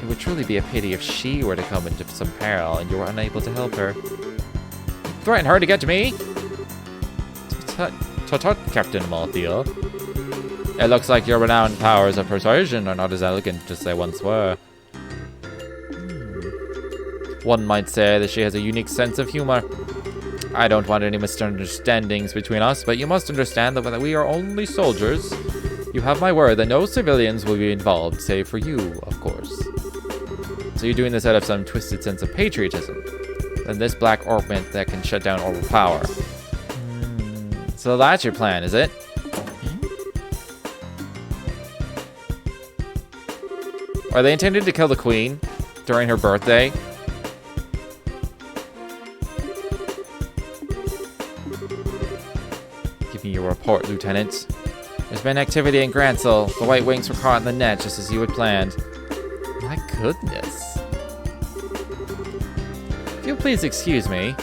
It would truly be a pity if she were to come into some peril and you were unable to help her. Threaten her to get to me? Tut, Captain Malthiel. It looks like your renowned powers of persuasion are not as elegant as they once were. One might say that she has a unique sense of humor. I don't want any misunderstandings between us, but you must understand that we are only soldiers. You have my word that no civilians will be involved, save for you, of course. So you're doing this out of some twisted sense of patriotism. Then this black orbment that can shut down orbital power. So that's your plan, is it? Are they intended to kill the queen during her birthday? Give me your report, Lieutenant. There's been activity in Gransel. The White Wings were caught in the net just as you had planned. My goodness. If you'll please excuse me.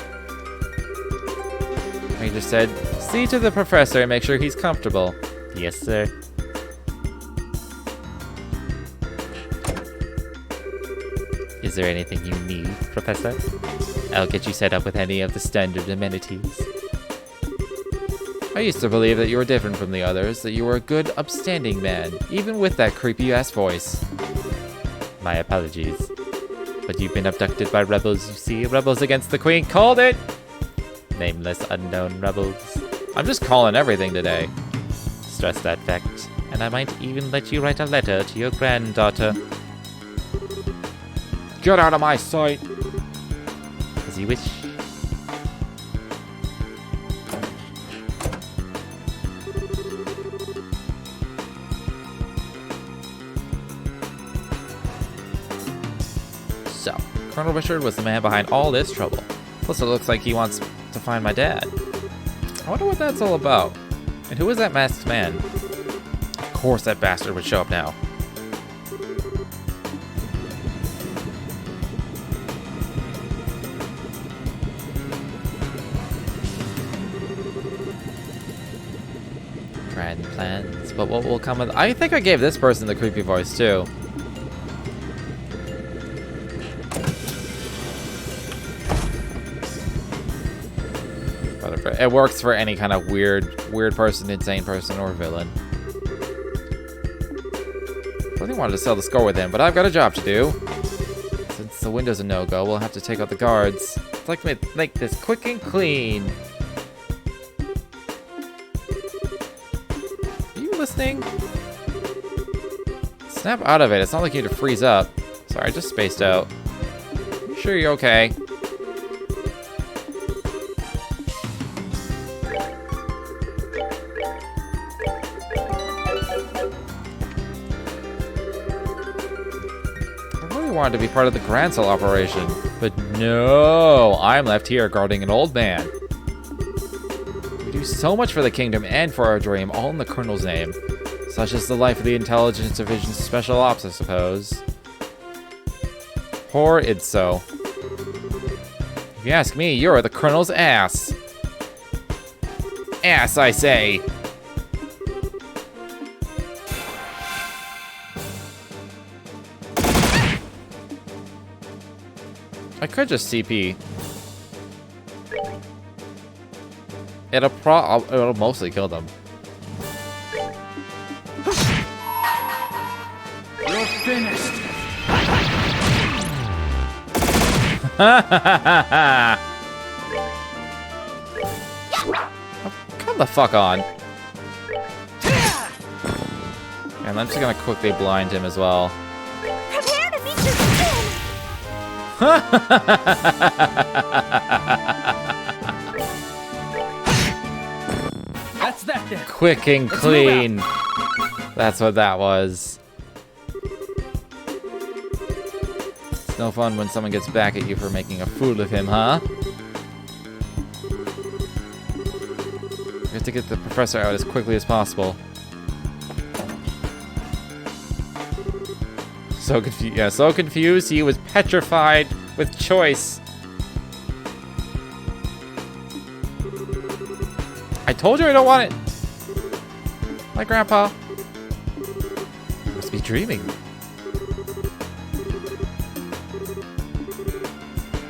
Major said, see to the professor and make sure he's comfortable. Yes, sir. Is there anything you need, Professor? I'll get you set up with any of the standard amenities. I used to believe that you were different from the others, that you were a good, upstanding man, even with that creepy-ass voice. My apologies. But you've been abducted by rebels, you see. Rebels against the Queen. Called it! Nameless, unknown rebels. I'm just calling everything today. Stress that fact. And I might even let you write a letter to your granddaughter. Get out of my sight! As you wish. Colonel Richard was the man behind all this trouble. Plus, it looks like he wants to find my dad. I wonder what that's all about. And who is that masked man? Of course that bastard would show up now. Grand plans, but what will come with... I think I gave this person the creepy voice, too. But it works for any kind of weird person, insane person, or villain. I really wanted to sell the score with him, but I've got a job to do. Since the window's a no-go, we'll have to take out the guards. I'd like to make this quick and clean. Listening? Snap out of it. It's not like you need to freeze up. Sorry, I just spaced out. You sure you're okay? I really wanted to be part of the Grand Sale operation, but no, I'm left here guarding an old man. We do so much for the kingdom and for our dream, all in the Colonel's name. Such as the life of the Intelligence Division's Special Ops, I suppose. Horrid so. If you ask me, you're the Colonel's ass. Ass, I say. I could just CP. It'll mostly kill them. You're finished. Come the fuck on. And I'm just gonna quickly blind him as well. Prepare to meet your doom. That's that then. Quick and Let's clean. That's what that was. It's no fun when someone gets back at you for making a fool of him, huh? We have to get the professor out as quickly as possible. So confused. Yeah, so confused. He was petrified with choice. I told you I don't want it. My grandpa. Must be dreaming.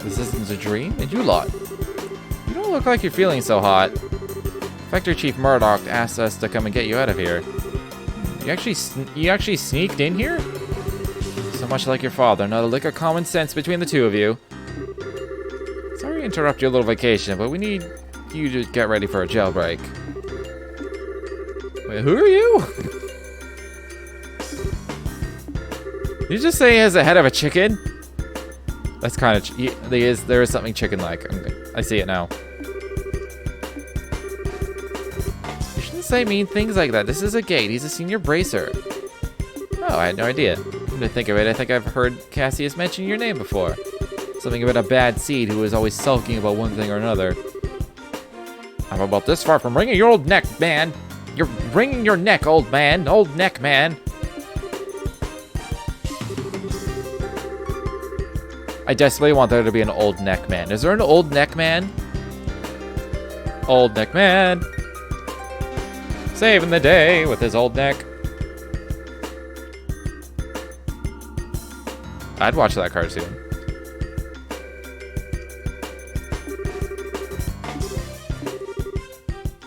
This isn't a dream, and you lot. You don't look like you're feeling so hot. Factor Chief Murdoch asked us to come and get you out of here. You actually sneaked in here? So much like your father, not a lick of common sense between the two of you. Sorry to interrupt your little vacation, but we need you to get ready for a jailbreak. Wait, who are you? Did you just say he has the head of a chicken? That's kind of... there is something chicken-like. I see it now. You shouldn't say mean things like that. This is a gate. He's a senior bracer. Oh, I had no idea. Come to think of it, I think I've heard Cassius mention your name before. Something about a bad seed who is always sulking about one thing or another. I'm about this far from wringing your old neck, man. You're wringing your neck, old man. Old neck, man. I desperately want there to be an old neck man. Is there an old neck man? Old neck man. Saving the day with his old neck. I'd watch that cartoon.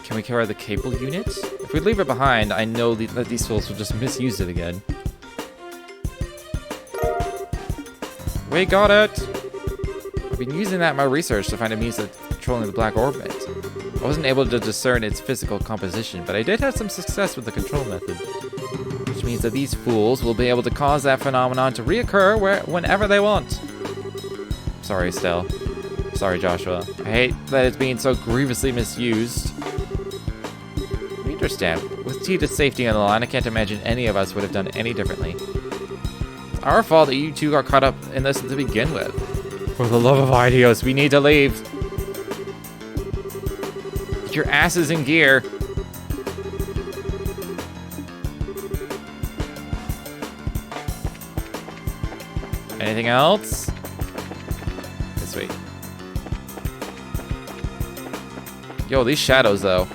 Can we carry the cable unit? If we leave it behind, I know that these fools will just misuse it again. We got it! I've been using that in my research to find a means of controlling the black orbit. I wasn't able to discern its physical composition, but I did have some success with the control method. Which means that these fools will be able to cause that phenomenon to reoccur whenever they want. Sorry, Estelle. Sorry, Joshua. I hate that it's being so grievously misused. We understand. With Tita's safety on the line, I can't imagine any of us would have done any differently. It's our fault that you two got caught up in this to begin with. For the love of Idios, we need to leave. Get your asses in gear. Anything else? This way. Yo, these shadows, though.